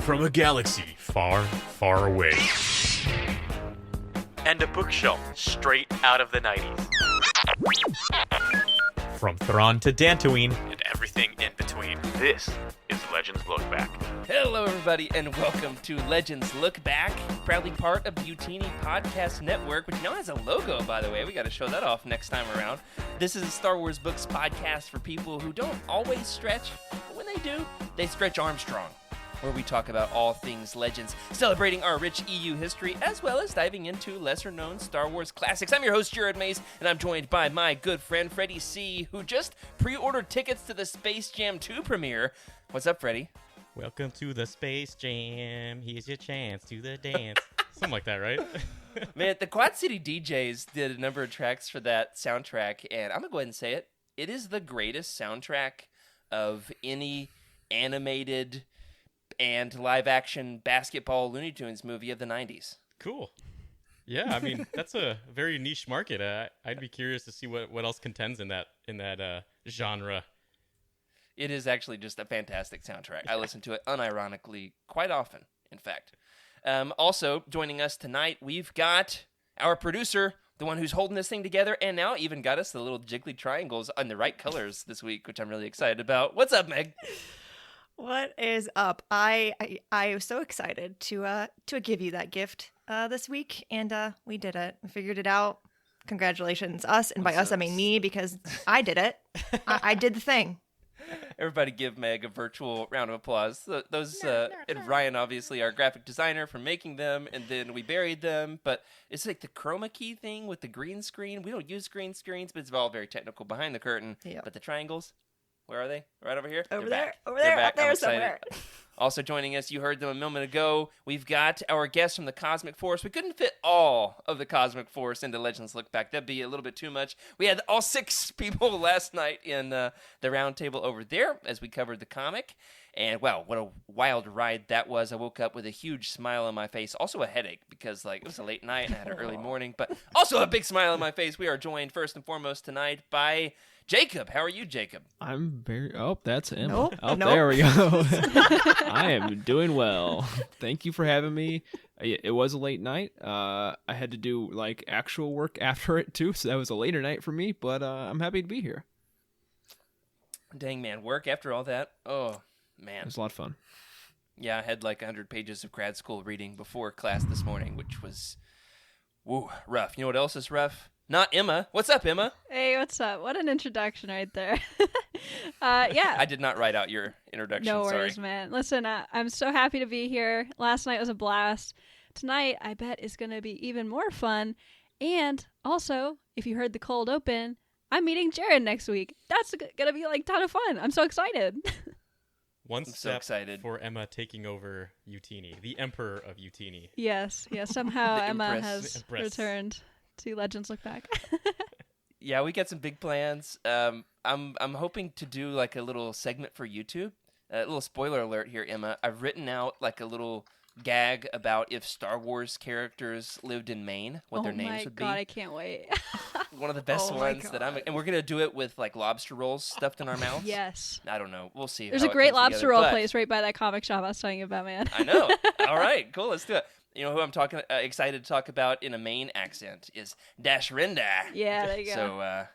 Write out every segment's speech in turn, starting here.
from a galaxy far, far away. And a bookshelf straight out of the 90s. From Thrawn to Dantooine. And everything in between. This is Legends Look Back. Hello, everybody, and welcome to Legends Look Back, proudly part of the Youtini podcast network, which now has a logo, by the way. We got to show that off next time around. This is a Star Wars books podcast for people who don't always stretch, but when they do, they stretch Armstrong, where we talk about all things Legends, celebrating our rich EU history, as well as diving into lesser-known Star Wars classics. I'm your host, Jared Mays, and I'm joined by my good friend, Freddy C., who just pre-ordered tickets to the Space Jam 2 premiere. What's up, Freddy? Welcome to the Space Jam. Here's your chance to the dance. Something like that, right? Man, the Quad City DJs did a number of tracks for that soundtrack, and I'm going to go ahead and say it. It is the greatest soundtrack of any animated and live-action basketball Looney Tunes movie of the 90s. Cool. Yeah, I mean, that's a very niche market. I'd be curious to see what else contends in that genre. It is actually just a fantastic soundtrack. I listen to it unironically quite often, in fact. Also, joining us tonight, we've got our producer, the one who's holding this thing together, and now even got us the little jiggly triangles on the right colors this week, which I'm really excited about. What's up, Meg? What is up? I was so excited to give you that gift this week, and we did it. We figured it out. Congratulations, us, and by us I mean me, because I did it. I did the thing. Everybody give Meg a virtual round of applause. And Ryan, obviously, our graphic designer, for making them, and then we buried them. But it's like the chroma key thing with the green screen. We don't use green screens, but it's all very technical behind the curtain. Yep. But the triangles, where are they? Right over here? Over They're there, back. up there I'm excited. somewhere. Also joining us, you heard them a moment ago, we've got our guests from the Cosmic Force. We couldn't fit all of the Cosmic Force into Legends Look Back. That'd be a little bit too much. We had all 6 people last night in the Roundtable over there as we covered the comic. And, wow, what a wild ride that was. I woke up with a huge smile on my face. Also a headache because, it was a late night and I had an early morning. But also a big smile on my face. We are joined first and foremost tonight by Jacob. How are you, Jacob? I'm very... Oh, that's Emma. Nope. Oh, Nope. there we go. I am doing well. Thank you for having me. It was a late night. I had to do, actual work after it, too, so that was a later night for me, but I'm happy to be here. Dang, man. Work after all that? Oh, man. It was a lot of fun. Yeah, I had 100 pages of grad school reading before class this morning, which was, rough. You know what else is rough? Not Emma. What's up, Emma? Hey, what's up? What an introduction right there. Yeah. I did not write out your introduction. No worries, sorry. man. Listen, I'm so happy to be here. Last night was a blast. Tonight, I bet, is going to be even more fun. And also, if you heard the cold open, I'm meeting Jared next week. That's going to be a ton of fun. I'm so excited. One I'm so step excited. for Emma taking over Youtini, the Emperor of Youtini. Yes. Somehow The Emma Empress. has The Empress. returned to Legends Look Back. Yeah, we got some big plans. I'm hoping to do a little segment for YouTube. A little spoiler alert here, Emma. I've written out a little gag about if Star Wars characters lived in Maine, what their names would Oh my God, be. I can't wait. One of the best Oh my ones that God. and we're gonna do it with lobster rolls stuffed in our mouths. Yes. I don't know. We'll see. There's how a it great comes lobster together, roll but- place right by that comic shop I was telling you about, man. I know. All right, cool. Let's do it. You know who I'm excited to talk about in a Maine accent is Dash Rinda. Yeah, there you go. So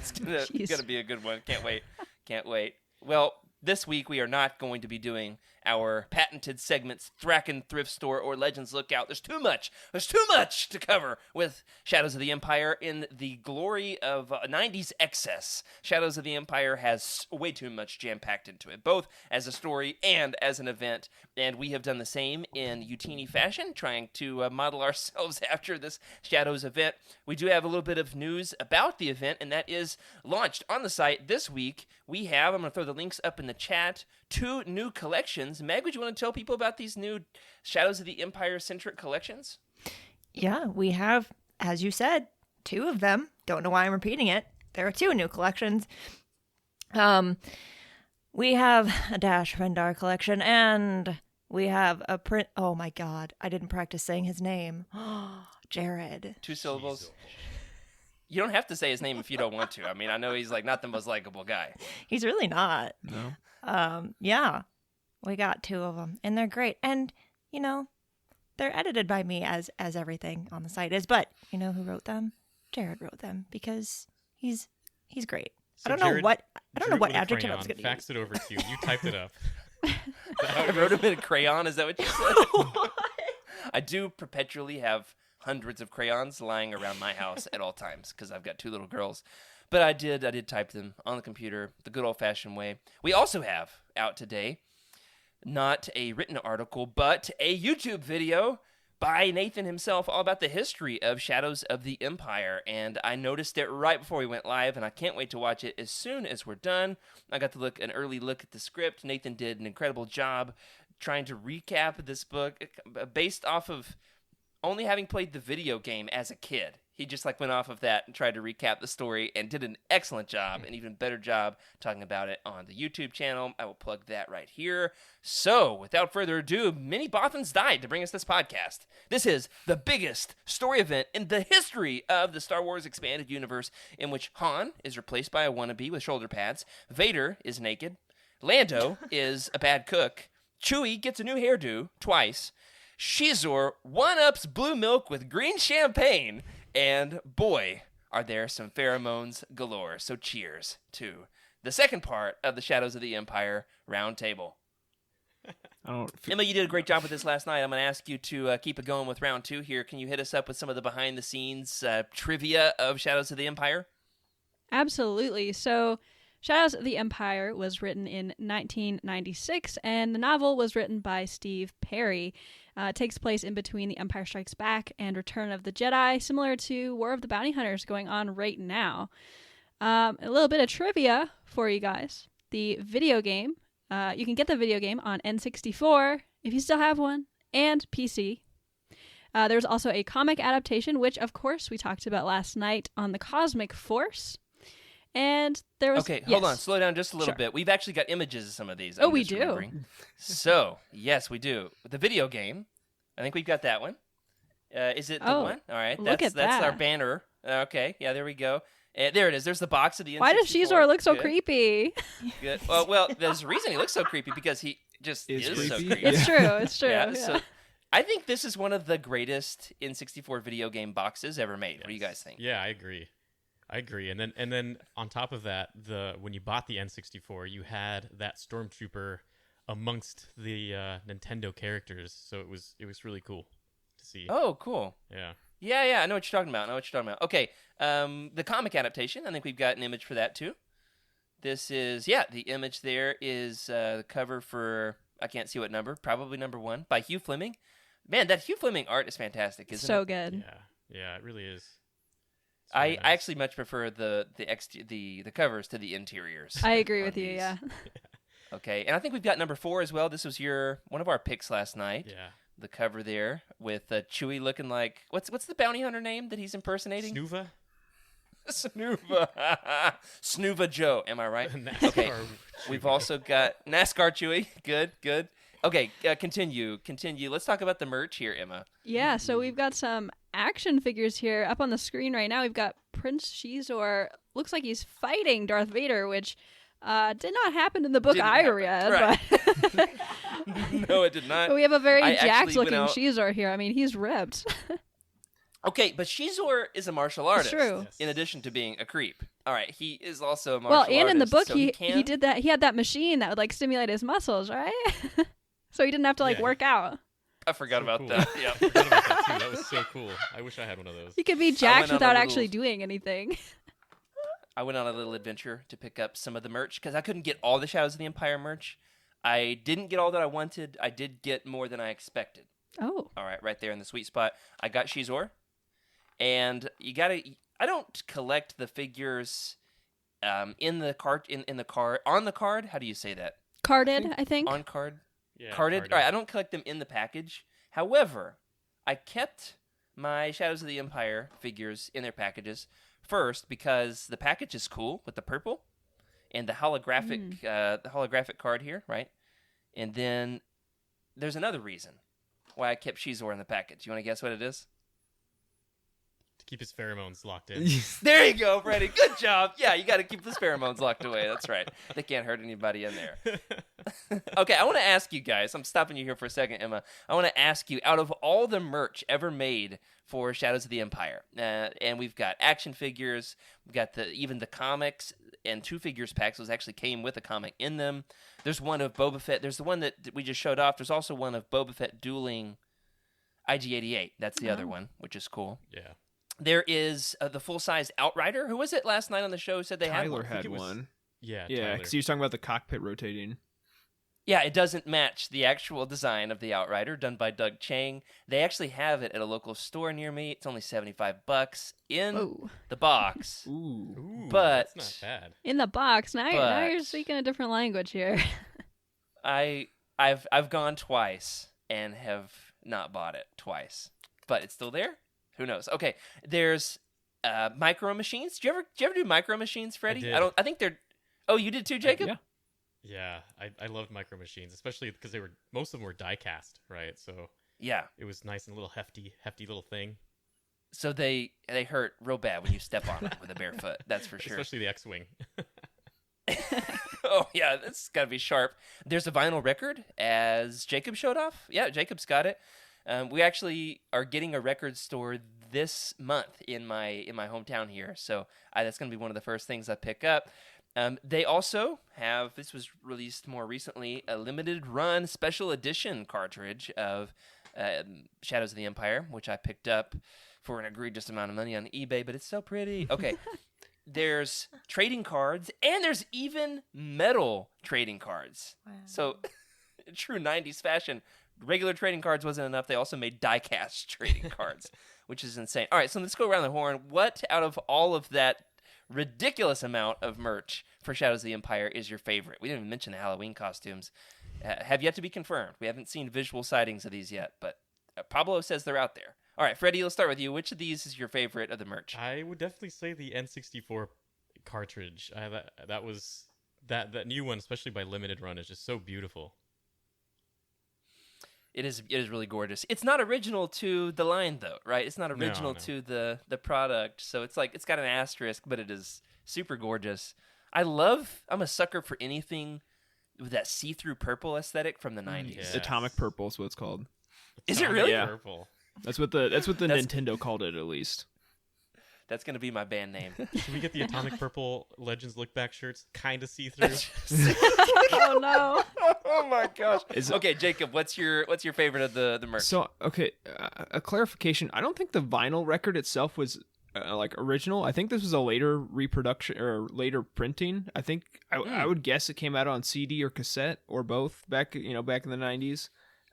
it's Jeez. gonna be a good one. Can't wait. Can't wait. Well, this week we are not going to be doing our patented segments, Thraken Thrift Store or Legends Lookout. There's too much. There's too much to cover with Shadows of the Empire in the glory of 90s excess. Shadows of the Empire has way too much jam-packed into it, both as a story and as an event. And we have done the same in Youtini fashion, trying to model ourselves after this Shadows event. We do have a little bit of news about the event, and that is launched on the site this week. We have, I'm going to throw the links up in the chat, 2 new collections. Meg, would you want to tell people about these new Shadows of the Empire-centric collections? Yeah, we have, as you said, 2 of them. Don't know why I'm repeating it. There are 2 new collections. We have a Dash Rendar collection, and we have a print. Oh my God, I didn't practice saying his name. Jared. 2 syllables. You don't have to say his name if you don't want to. I mean, I know he's not the most likable guy. He's really not. No. Yeah. We got 2 of them, and they're great. And, you know, they're edited by me as everything on the site is. But you know who wrote them? Jared wrote them because he's great. So I don't know Jared what drew it with a adjective I was crayon, going to use. faxed it over to you. You typed it up. I wrote him in a crayon. Is that what you said? I do perpetually have hundreds of crayons lying around my house at all times because I've got 2 little girls. But I did type them on the computer the good old-fashioned way. We also have out today not a written article, but a YouTube video by Nathan himself all about the history of Shadows of the Empire. And I noticed it right before we went live, and I can't wait to watch it as soon as we're done. I got to look an early look at the script. Nathan did an incredible job trying to recap this book based off of only having played the video game as a kid. He just went off of that and tried to recap the story and did an excellent job, an even better job talking about it on the YouTube channel. I will plug that right here. So, without further ado, many Bothans died to bring us this podcast. This is the biggest story event in the history of the Star Wars Expanded Universe, in which Han is replaced by a wannabe with shoulder pads, Vader is naked, Lando is a bad cook, Chewie gets a new hairdo twice, Shizor one-ups blue milk with green champagne, and boy, are there some pheromones galore. So cheers to the second part of the Shadows of the Empire Roundtable. Emma, you did a great job with this last night. I'm going to ask you to keep it going with round 2 here. Can you hit us up with some of the behind-the-scenes trivia of Shadows of the Empire? Absolutely. So, Shadows of the Empire was written in 1996, and the novel was written by Steve Perry. It takes place in between The Empire Strikes Back and Return of the Jedi, similar to War of the Bounty Hunters going on right now. A little bit of trivia for you guys. The video game, you can get the video game on N64, if you still have one, and PC. There's also a comic adaptation, which, of course, we talked about last night on the Cosmic Force. And there was... Okay, hold on. Slow down just a little bit. We've actually got images of some of these. Oh, we do? So, yes, we do. The video game, I think we've got that one. Is it the one? All right. Look at that's that. our banner. Okay, yeah, there we go. There it is. There's the box of the N64. Why does Shizor look so Good. creepy? Good. Well, there's a reason he looks so creepy, because he just is so creepy. creepy. It's true. It's true. Yeah, Yeah. so I think this is one of the greatest N64 video game boxes ever made. What do you guys think? Yeah, I agree. And then on top of that, when you bought the N64, you had that Stormtrooper amongst the Nintendo characters, so it was really cool to see. Oh, cool. Yeah. Yeah, I know what you're talking about. Okay, the comic adaptation, I think we've got an image for that too. This is, the image there is the cover for, I can't see what number, probably number 1, by Hugh Fleming. Man, that Hugh Fleming art is fantastic, isn't So it? good. Yeah, it really is. I actually much prefer the covers to the interiors. I agree on with you, these. yeah. Okay, and I think we've got number 4 as well. This was one of our picks last night. Yeah. The cover there with Chewie looking like, what's the bounty hunter name that he's impersonating? Snuva? Snuva. Snuva Joe, am I right? NASCAR Okay. Chewie. We've also got NASCAR Chewie. Good. Okay, continue. Let's talk about the merch here, Emma. Yeah, so we've got some action figures here up on the screen right now. We've got Prince Shizor. Looks like he's fighting Darth Vader, which did not happen in the book Didn't I happen, read. right. But No, it did not. But we have a very I actually jacked-looking went out- Shizor here. I mean, he's ripped. Okay, but Shizor is a martial artist. true. Yes. In addition to being a creep. All right, he is also a martial Well, artist. and in the book, so he can... did that. He had that machine that would stimulate his muscles, right? So he didn't have to Yeah. work out. I forgot So about cool. that. I Yeah. forgot about that too. That was so cool. I wish I had one of those. He could be went jacked on a without little- actually doing anything. I went on a little adventure to pick up some of the merch because I couldn't get all the Shadows of the Empire merch. I didn't get all that I wanted. I did get more than I expected. Oh. All right there in the sweet spot. I got Shizor, and you gotta. I don't collect the figures in the card on the card. How do you say that? Carded, I think. On card. Yeah, Carded. All right, I don't collect them in the package. However, I kept my Shadows of the Empire figures in their packages first because the package is cool with the purple and the holographic card here, right? And then there's another reason why I kept Shizor in the package. You want to guess what it is? Keep his pheromones locked in. There you go, Freddy. Good job. Yeah, you got to keep the pheromones locked away. That's right. They can't hurt anybody in there. Okay, I want to ask you guys. I'm stopping you here for a second, Emma. I want to ask you, out of all the merch ever made for Shadows of the Empire, and we've got action figures, we've got even the comics and 2 figures packs. Those actually came with a comic in them. There's one of Boba Fett. There's the one that we just showed off. There's also one of Boba Fett dueling IG-88. That's the other one, which is cool. Yeah. There is the full-size Outrider. Who was it last night on the show who said they had Tyler one? had was- one. Yeah. Yeah, Tyler. because he was talking about the cockpit rotating. Yeah, it doesn't match the actual design of the Outrider done by Doug Chang. They actually have it at a local store near me. It's only $75 in Whoa. the box. Ooh. Ooh, But- that's not bad. In the box. Now you're But- speaking a different language here. I've gone twice and have not bought it twice, but it's still there. Who knows? Okay, there's micro machines. Did you ever do micro machines, Freddy? did. I think they're. Oh, you did too, Jacob. Yeah. Yeah, I loved micro machines, especially because most of them were die cast, right? So Yeah. it was nice and a little hefty little thing. So they hurt real bad when you step on them with a bare foot. That's for sure. Especially the X-wing. Oh yeah, that's got to be sharp. There's a vinyl record, as Jacob showed off. Yeah, Jacob's got it. We actually are getting a record store this month in my hometown here, so that's going to be one of the first things I pick up. They also have, this was released more recently, a limited run special edition cartridge of Shadows of the Empire, which I picked up for an egregious amount of money on eBay, but it's so pretty. Okay. There's trading cards, and there's even metal trading cards. Wow. So, true 90s fashion. Regular trading cards wasn't enough. They also made die-cast trading cards, which is insane. All right, so let's go around the horn. What out of all of that ridiculous amount of merch for Shadows of the Empire is your favorite? We didn't even mention the Halloween costumes. Have yet to be confirmed. We haven't seen visual sightings of these yet, but Pablo says they're out there. All right, Freddy, let's start with you. Which of these is your favorite of the merch? I would definitely say the N64 cartridge. That was that new one, especially by limited run, is just so beautiful. It is really gorgeous. It's not original to the line though, right? It's not original No. to the product. So it's got an asterisk, but it is super gorgeous. I'm a sucker for anything with that see-through purple aesthetic from the 90s. Yes. Atomic Purple is what it's called. Is it really? Yeah. Purple. That's what the Nintendo called it, at least. That's going to be my band name. Should we get the Atomic Purple Legends look back shirts? Kind of see through. Oh no. Oh my gosh. Is- Okay, Jacob, what's your favorite of the merch? So, okay, a clarification. I don't think the vinyl record itself was original. I think this was a later reproduction or later printing. I think I would guess it came out on CD or cassette or both back in the 90s.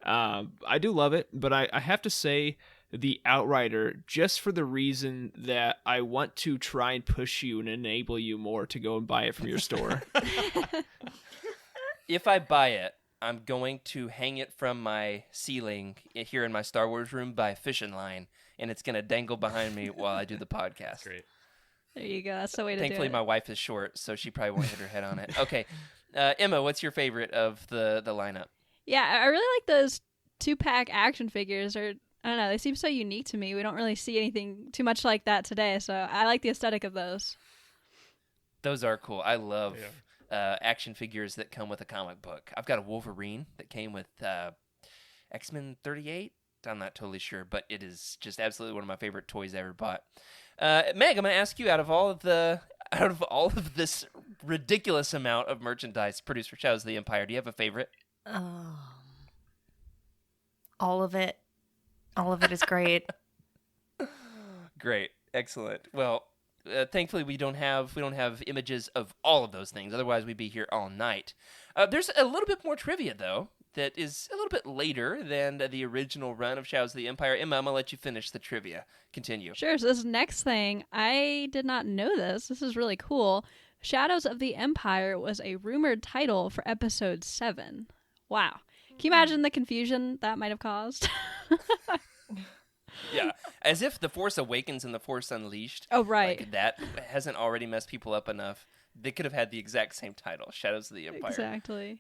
I do love it, but I have to say the Outrider, just for the reason that I want to try and push you and enable you more to go and buy it from your store. If I buy it, I'm going to hang it from my ceiling here in my Star Wars room by a fishing line, and it's going to dangle behind me while I do the podcast. Great. There you go. That's the way to Thankfully, do my it. wife is short, so she probably won't hit her head on it. Okay. Emma, what's your favorite of the lineup? Yeah, I really like those 2-pack action figures. Or I don't know, they seem so unique to me. We don't really see anything too much like that today, so I like the aesthetic of those. Those are cool. I love action figures that come with a comic book. I've got a Wolverine that came with X-Men 38. I'm not totally sure, but it is just absolutely one of my favorite toys I ever bought. Meg, I'm going to ask you, out of all of this ridiculous amount of merchandise produced for Shadows of the Empire, do you have a favorite? All of it. All of it is great. Great, excellent. Well, thankfully we don't have images of all of those things. Otherwise, we'd be here all night. There's a little bit more trivia though that is a little bit later than the original run of Shadows of the Empire. Emma, I'm gonna let you finish the trivia. Continue. Sure, so this next thing, I did not know this. This is really cool. Shadows of the Empire was a rumored title for episode 7. Wow. Can you imagine the confusion that might have caused? Yeah, as if The Force Awakens and The Force Unleashed. Oh, right. Like, that hasn't already messed people up enough. They could have had the exact same title, Shadows of the Empire. Exactly.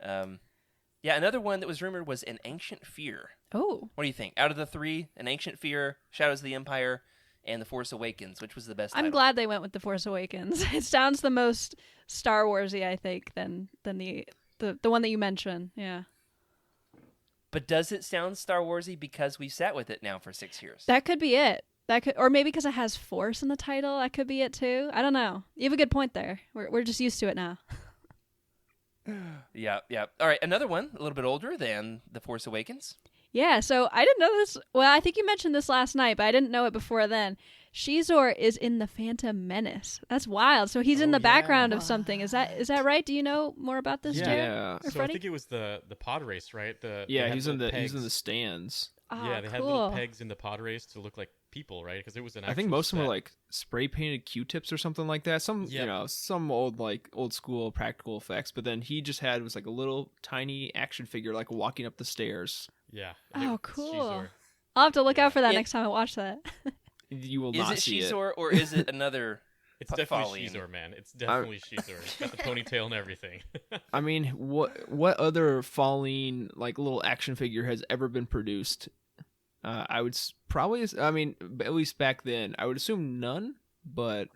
Yeah, another one that was rumored was An Ancient Fear. Oh. What do you think? Out of the three, An Ancient Fear, Shadows of the Empire, and The Force Awakens. Which was the best I'm title? glad they went with The Force Awakens. It sounds the most Star Warsy, I think, than the one that you mentioned. Yeah. But does it sound Star Warsy because we've sat with it now for 6 years? That could be it. Or maybe because it has Force in the title, that could be it too. I don't know. You have a good point there. We're just used to it now. Yeah. All right, another one, a little bit older than The Force Awakens. Yeah, so I didn't know this. Well, I think you mentioned this last night, but I didn't know it before then. Shizor is in The Phantom Menace. That's wild. So he's in the background of something. Is that right? Do you know more about this, Jared? Yeah. Or So I Freddy? think it was the pod race, right? He's in the stands. Oh, Yeah, they had cool. little pegs in the pod race to look like people, right? Because it was an. I think actual most of them were set. like spray painted Q-tips or something like that. Some Yep. some old school practical effects. But then he just was like a little tiny action figure like walking up the stairs. Yeah. Oh, it's cool. Shizor. I'll have to look out for that It- next time I watch that. You will Is not it see it. Shizor or is it another? It's definitely Pauline? Shizor, man. It's definitely Shizor. It's got the ponytail and everything. I mean, what other falling like little action figure has ever been produced? I would probably. I mean, at least back then, I would assume none. But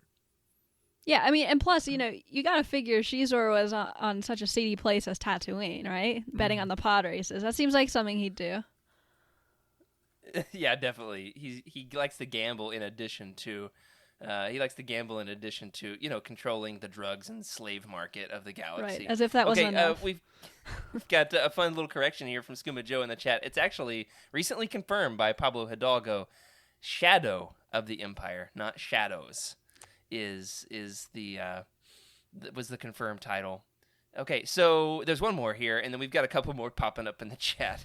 Yeah, I mean, and plus, you got to figure Shizor was on such a seedy place as Tatooine, right? Betting on the pod races. That seems like something he'd do. Yeah, definitely. He likes to gamble in addition to. Controlling the drugs and slave market of the galaxy. Right, as if that wasn't enough. We've got a fun little correction here from Skooma Joe in the chat. It's actually recently confirmed by Pablo Hidalgo. Shadow of the Empire, not Shadows, was the confirmed title. Okay, so there's one more here, and then we've got a couple more popping up in the chat.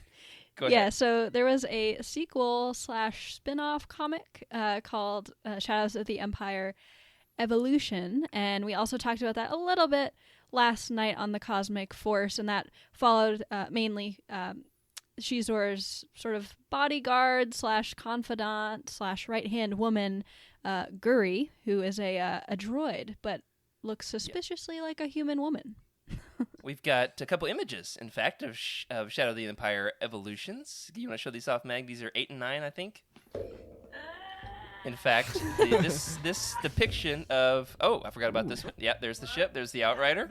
Go ahead. Yeah, so there was a sequel / spin-off comic called Shadows of the Empire Evolution, and we also talked about that a little bit last night on the Cosmic Force, and that followed mainly Shizor's sort of bodyguard / confidant / right-hand woman, Guri, who is a droid, but looks suspiciously like a human woman. We've got a couple images, in fact, of Shadow of the Empire Evolutions. You want to show these off, Mag? These are 8 and 9, I think. In fact, this depiction of... Oh, I forgot about this one. Yeah, there's the ship. There's the Outrider.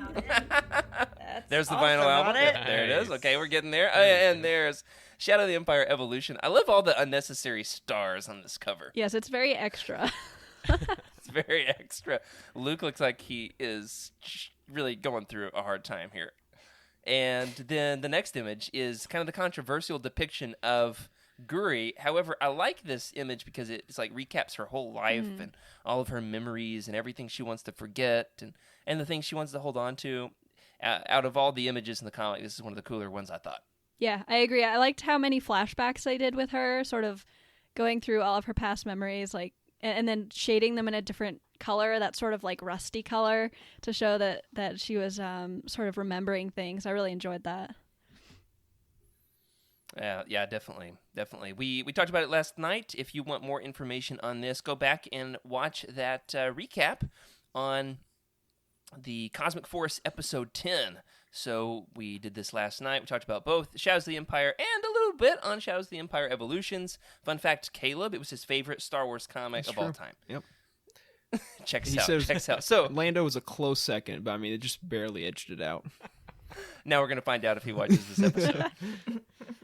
There's the vinyl album. Yeah, there it is. Nice. Okay, we're getting there. And there's Shadow of the Empire Evolution. I love all the unnecessary stars on this cover. Yes, it's very extra. It's very extra. Luke looks like he is really going through a hard time here. And then the next image is kind of the controversial depiction of Guri. However, I like this image because it's like recaps her whole life and all of her memories and everything she wants to forget and the things she wants to hold on to. Out of all the images in the comic, this is one of the cooler ones, I thought. Yeah, I agree. I liked how many flashbacks they did with her, sort of going through all of her past memories, like, and then shading them in a different color, that sort of like rusty color, to show that she was sort of remembering things. I really enjoyed that. Yeah, definitely. We talked about it last night. If you want more information on this, go back and watch that recap on the Cosmic Force episode 10. So we did this last night. We talked about both Shadows of the Empire and a little bit on Shadows of the Empire Evolutions. Fun fact, Caleb, it was his favorite Star Wars comic That's of all true. time. Yep. Checks out. So Lando was a close second, but I mean, it just barely edged it out. now we're going to find out if he watches this episode.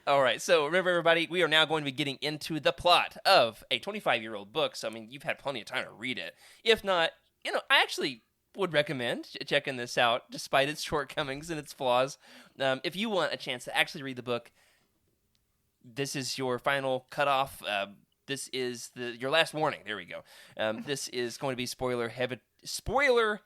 All right, so remember, everybody, we are now going to be getting into the plot of a 25-year-old book. So, I mean, you've had plenty of time to read it. If not, I actually would recommend checking this out, despite its shortcomings and its flaws. If you want a chance to actually read the book, this is your final cutoff. This is your last warning. There we go. This is going to be spoiler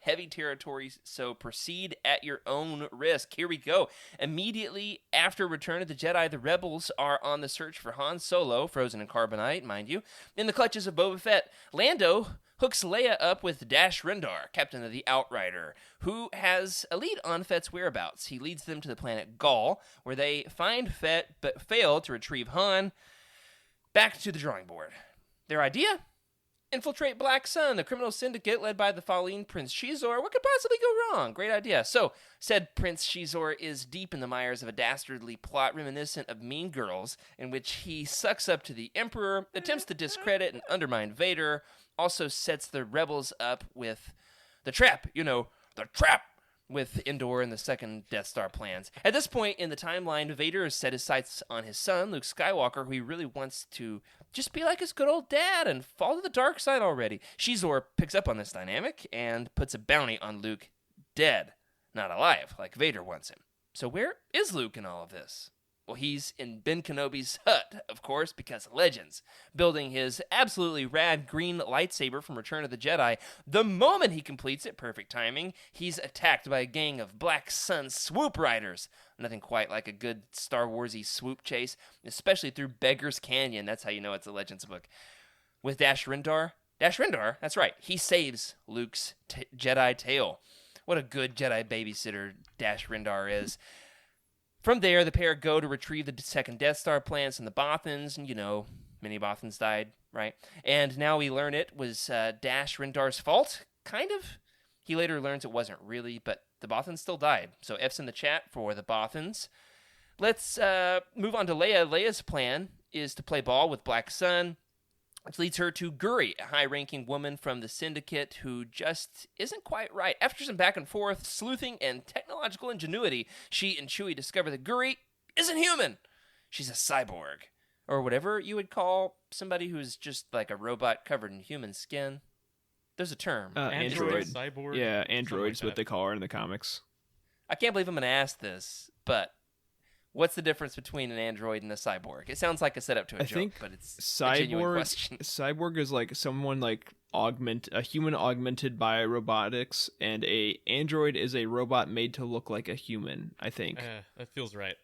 heavy territory, so proceed at your own risk. Here we go. Immediately after Return of the Jedi, the rebels are on the search for Han Solo, frozen in carbonite, mind you, in the clutches of Boba Fett. Lando hooks Leia up with Dash Rendar, captain of the Outrider, who has a lead on Fett's whereabouts. He leads them to the planet Gaul, where they find Fett but fail to retrieve Han. Back to the drawing board. Their idea? infiltrate Black Sun, the criminal syndicate led by the fallen Prince Shizor. What could possibly go wrong? Great idea. So, said Prince Shizor is deep in the mires of a dastardly plot reminiscent of Mean Girls, in which he sucks up to the Emperor, attempts to discredit and undermine Vader, also sets the rebels up with the trap, the trap, with Endor and the second Death Star plans. At this point in the timeline, Vader has set his sights on his son, Luke Skywalker, who he really wants to just be like his good old dad and fall to the dark side already. Shizor picks up on this dynamic and puts a bounty on Luke, dead, not alive, like Vader wants him. So where is Luke in all of this? Well, he's in Ben Kenobi's hut, of course, because of Legends, building his absolutely rad green lightsaber from Return of the Jedi. The moment he completes it, perfect timing, he's attacked by a gang of Black Sun swoop riders. Nothing quite like a good Star Wars-y swoop chase, especially through Beggar's Canyon. That's how you know it's a Legends book. With Dash Rendar, that's right, he saves Luke's Jedi tail. What a good Jedi babysitter Dash Rendar is. From there, the pair go to retrieve the second Death Star plans from the Bothans, and many Bothans died, right? And now we learn it was Dash Rendar's fault, kind of. He later learns it wasn't really, but the Bothans still died. So F's in the chat for the Bothans. Let's move on to Leia. Leia's plan is to play ball with Black Sun, which leads her to Guri, a high-ranking woman from the Syndicate who just isn't quite right. After some back and forth, sleuthing, and technological ingenuity, she and Chewie discover that Guri isn't human. She's a cyborg, or whatever you would call somebody who's just like a robot covered in human skin. There's a term. Android. Cyborg. Yeah, android's like what they call her in the comics. I can't believe I'm going to ask this, but what's the difference between an android and a cyborg? It sounds like a setup to a joke, but it's a genuine question. Cyborg is like someone like a human augmented by robotics, and a android is a robot made to look like a human, I think. That feels right.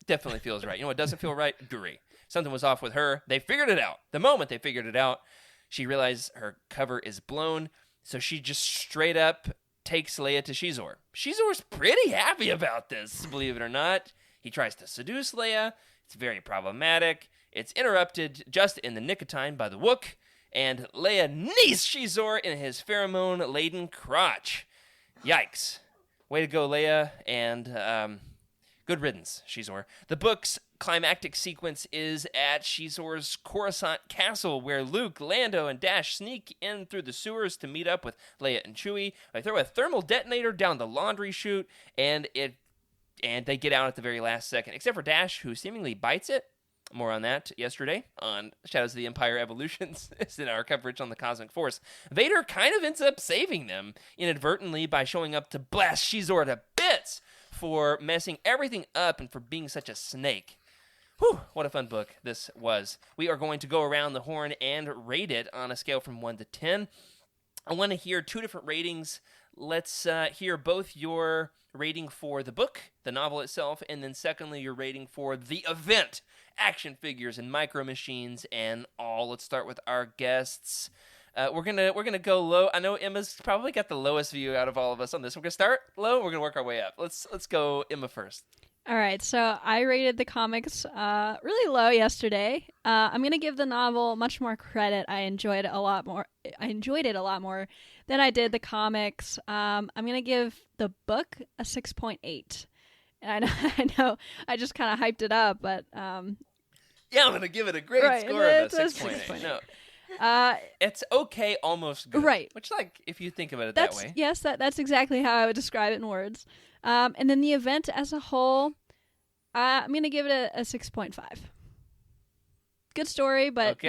Definitely feels right. You know what doesn't feel right? Guri. Something was off with her. They figured it out. The moment they figured it out, she realized her cover is blown, so she just straight up takes Leia to Shizor. Shizor's pretty happy about this, believe it or not. He tries to seduce Leia. It's very problematic. It's interrupted just in the nick of time by the Wook, and Leia knees Shizor in his pheromone-laden crotch. Yikes. Way to go, Leia, and good riddance, Shizor. The book's climactic sequence is at Shizor's Coruscant Castle, where Luke, Lando, and Dash sneak in through the sewers to meet up with Leia and Chewie. They throw a thermal detonator down the laundry chute, and they get out at the very last second, except for Dash, who seemingly bites it. More on that yesterday on Shadows of the Empire Evolutions. It's in our coverage on the Cosmic Force. Vader kind of ends up saving them inadvertently by showing up to blast Shizor to bits for messing everything up and for being such a snake. Whew, what a fun book this was. We are going to go around the horn and rate it on a scale from 1 to 10. I want to hear two different ratings. Let's hear both your rating for the book, the novel itself, and then secondly, your rating for the event, action figures and micro machines and all. Let's start with our guests. We're gonna go low. I know Emma's probably got the lowest view out of all of us on this. We're gonna start low. We're gonna work our way up. Let's go Emma first. All right, so I rated the comics really low yesterday. I'm gonna give the novel much more credit. I enjoyed it a lot more than I did the comics. I'm gonna give the book a 6.8. And I know I just kind of hyped it up, but yeah, I'm gonna give it a great score of a 6.8. No. It's okay, almost good. Right. Which, like, if you think about it that way. Yes, that's exactly how I would describe it in words. And then the event as a whole, I'm going to give it a 6.5. Good story, but,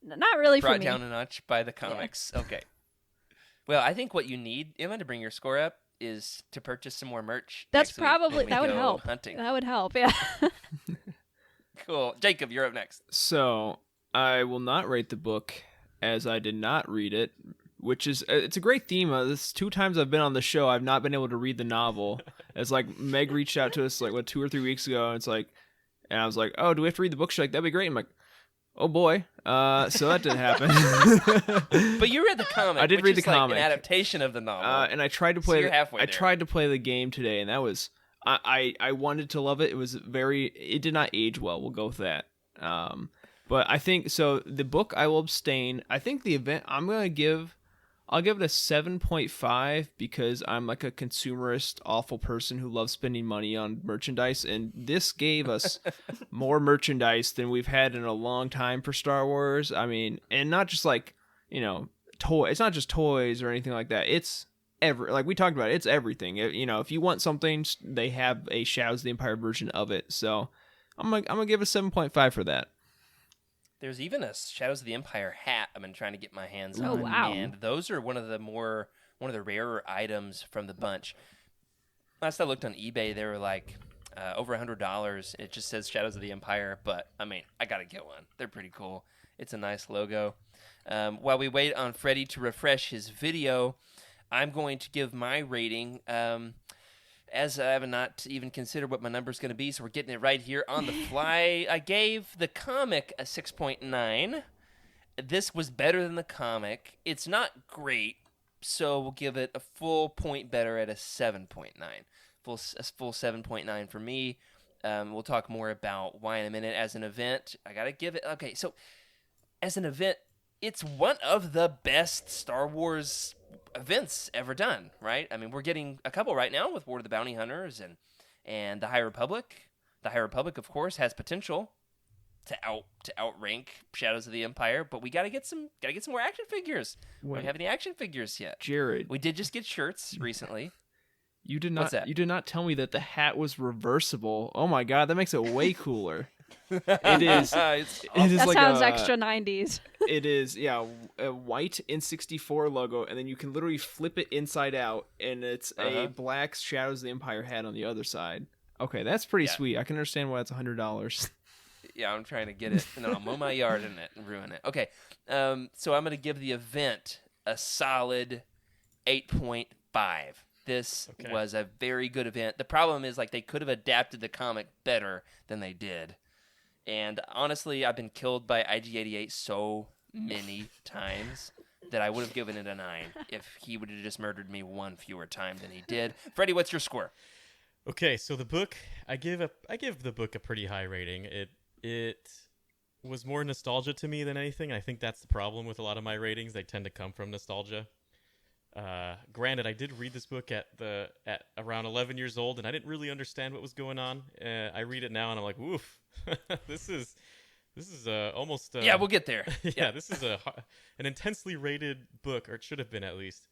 not really for me. Brought down a notch by the comics. Yeah. Okay. Well, I think what you need, Emma, to bring your score up is to purchase some more merch. That would help. Hunting. That would help, yeah. Cool. Jacob, you're up next. So I will not rate the book as I did not read it, which is it's a great theme. This 2 times I've been on the show, I've not been able to read the novel. It's like Meg reached out to us 2 or 3 weeks ago, and and I was like, "Oh, do we have to read the book?" She's like, "That'd be great." I'm like, "Oh boy," so that didn't happen. But you read the comic. I did read the comic, an adaptation of the novel, and I tried to play. So you're halfway there. I tried to play the game today, and that was I wanted to love it. It was it did not age well. We'll go with that. But I think so. The book I will abstain. I think the event I'll give it a 7.5 because I'm like a consumerist, awful person who loves spending money on merchandise, and this gave us more merchandise than we've had in a long time for Star Wars. I mean, and not just like toy. It's not just toys or anything like that. It's like we talked about. It's everything. If you want something, they have a Shadows of the Empire version of it. So I'm gonna give it a 7.5 for that. There's even a Shadows of the Empire hat I've been trying to get my hands Oh, on. wow. And those are one of the rarer items from the bunch. Last I looked on eBay, they were like over $100. It just says Shadows of the Empire, but I mean, I gotta get one. They're pretty cool. It's a nice logo. While we wait on Freddy to refresh his video, I'm going to give my rating. As I have not even considered what my number is going to be, so we're getting it right here on the fly. I gave the comic a 6.9. This was better than the comic. It's not great, so we'll give it a full point better at a 7.9. A full 7.9 for me. We'll talk more about why in a minute. As an event, I got to give it... Okay, so as an event, it's one of the best Star Wars events ever done, right? I mean, we're getting a couple right now with War of the Bounty Hunters and the High Republic. The High Republic, of course, has potential to outrank Shadows of the Empire, but we gotta get some more action figures. We don't have any action figures yet. Jared, we did just get shirts recently. You did What's not. that? You did not tell me that the hat was reversible. Oh my god, that makes it way cooler. It is. It is That like sounds a, extra 90s. It is, yeah, a white N64 logo, and then you can literally flip it inside out, and it's a black Shadows of the Empire hat on the other side. Okay, that's pretty sweet. I can understand why it's $100. Yeah, I'm trying to get it, and then I'll mow my yard in it and ruin it. Okay, so I'm going to give the event a solid 8.5. This was a very good event. The problem is, like, they could have adapted the comic better than they did. And honestly, I've been killed by IG-88 so many times that I would have given it a 9 if he would have just murdered me one fewer time than he did. Freddy, what's your score? Okay, so the book, I give the book a pretty high rating. It was more nostalgia to me than anything. I think that's the problem with a lot of my ratings. They tend to come from nostalgia. Granted, I did read this book at around 11 years old, and I didn't really understand what was going on. I read it now, and I'm like, "Oof, this is almost." Yeah, we'll get there. Yeah, this is an intensely rated book, or it should have been at least.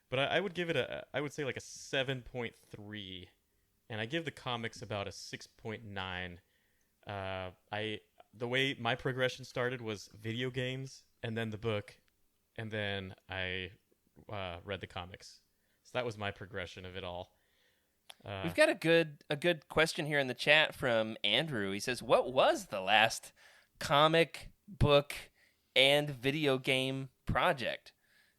But I would give it I would say like a 7.3, and I give the comics about a 6.9. The way my progression started was video games, and then the book, and then I read the comics. So that was my progression of it all. We've got a good question here in the chat from Andrew. He says, "What was the last comic, book, and video game project?"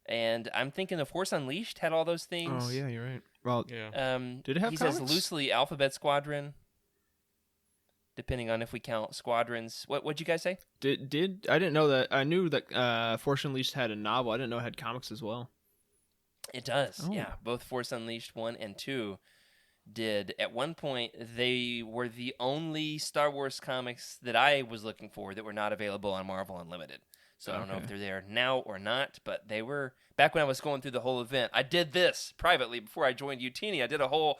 And I'm thinking The Force Unleashed had all those things. Oh yeah, you're right. Well, Yeah. did it have He comics? says loosely Alphabet Squadron, depending on if we count squadrons. What'd you guys say? Did I didn't know that. I knew that Force Unleashed had a novel. I didn't know it had comics as well. It does. Oh. Yeah, both Force Unleashed 1 and 2 did. At one point, they were the only Star Wars comics that I was looking for that were not available on Marvel Unlimited. So I don't know if they're there now or not, but they were back when I was going through the whole event. I did this privately before I joined Youtini. I did a whole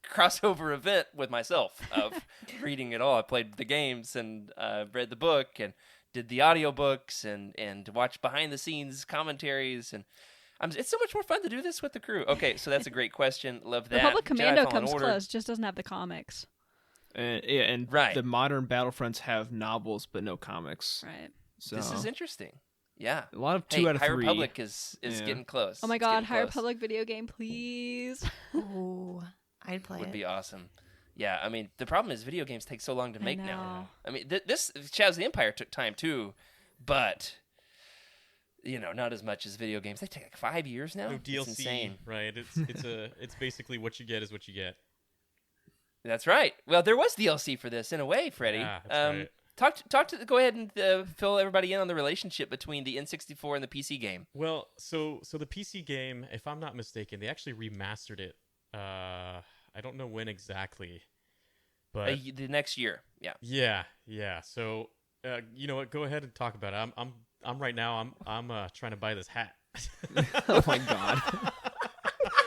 crossover event with myself of reading it all. I played the games and read the book and did the audiobooks and watched behind the scenes commentaries, and it's so much more fun to do this with the crew. Okay, so that's a great question. Love that. Republic Jedi Commando Fallen comes Order. close, just doesn't have the comics. And Right. the modern Battlefronts have novels but no comics. Right. So This is interesting. Yeah. a lot of Hey, 2 out of High 3. Republic is Yeah. getting close. Oh my It's god, getting High close. Republic video game, please. Ooh, I'd play Would it. be awesome. Yeah, I mean, the problem is video games take so long to I make know. now. I mean, this Shadows of the Empire took time too, but not as much as video games. They take like 5 years now. No It's DLC, insane. right? It's basically what you get is what you get. That's right. Well, there was DLC for this in a way, Freddy. Yeah, that's right. Go ahead and fill everybody in on the relationship between the N64 and the PC game. Well, so the PC game, if I'm not mistaken, they actually remastered it. I don't know when exactly, but The next year, yeah. yeah. So You know what? Go ahead and talk about it. I'm right now. I'm trying to buy this hat. Oh my god.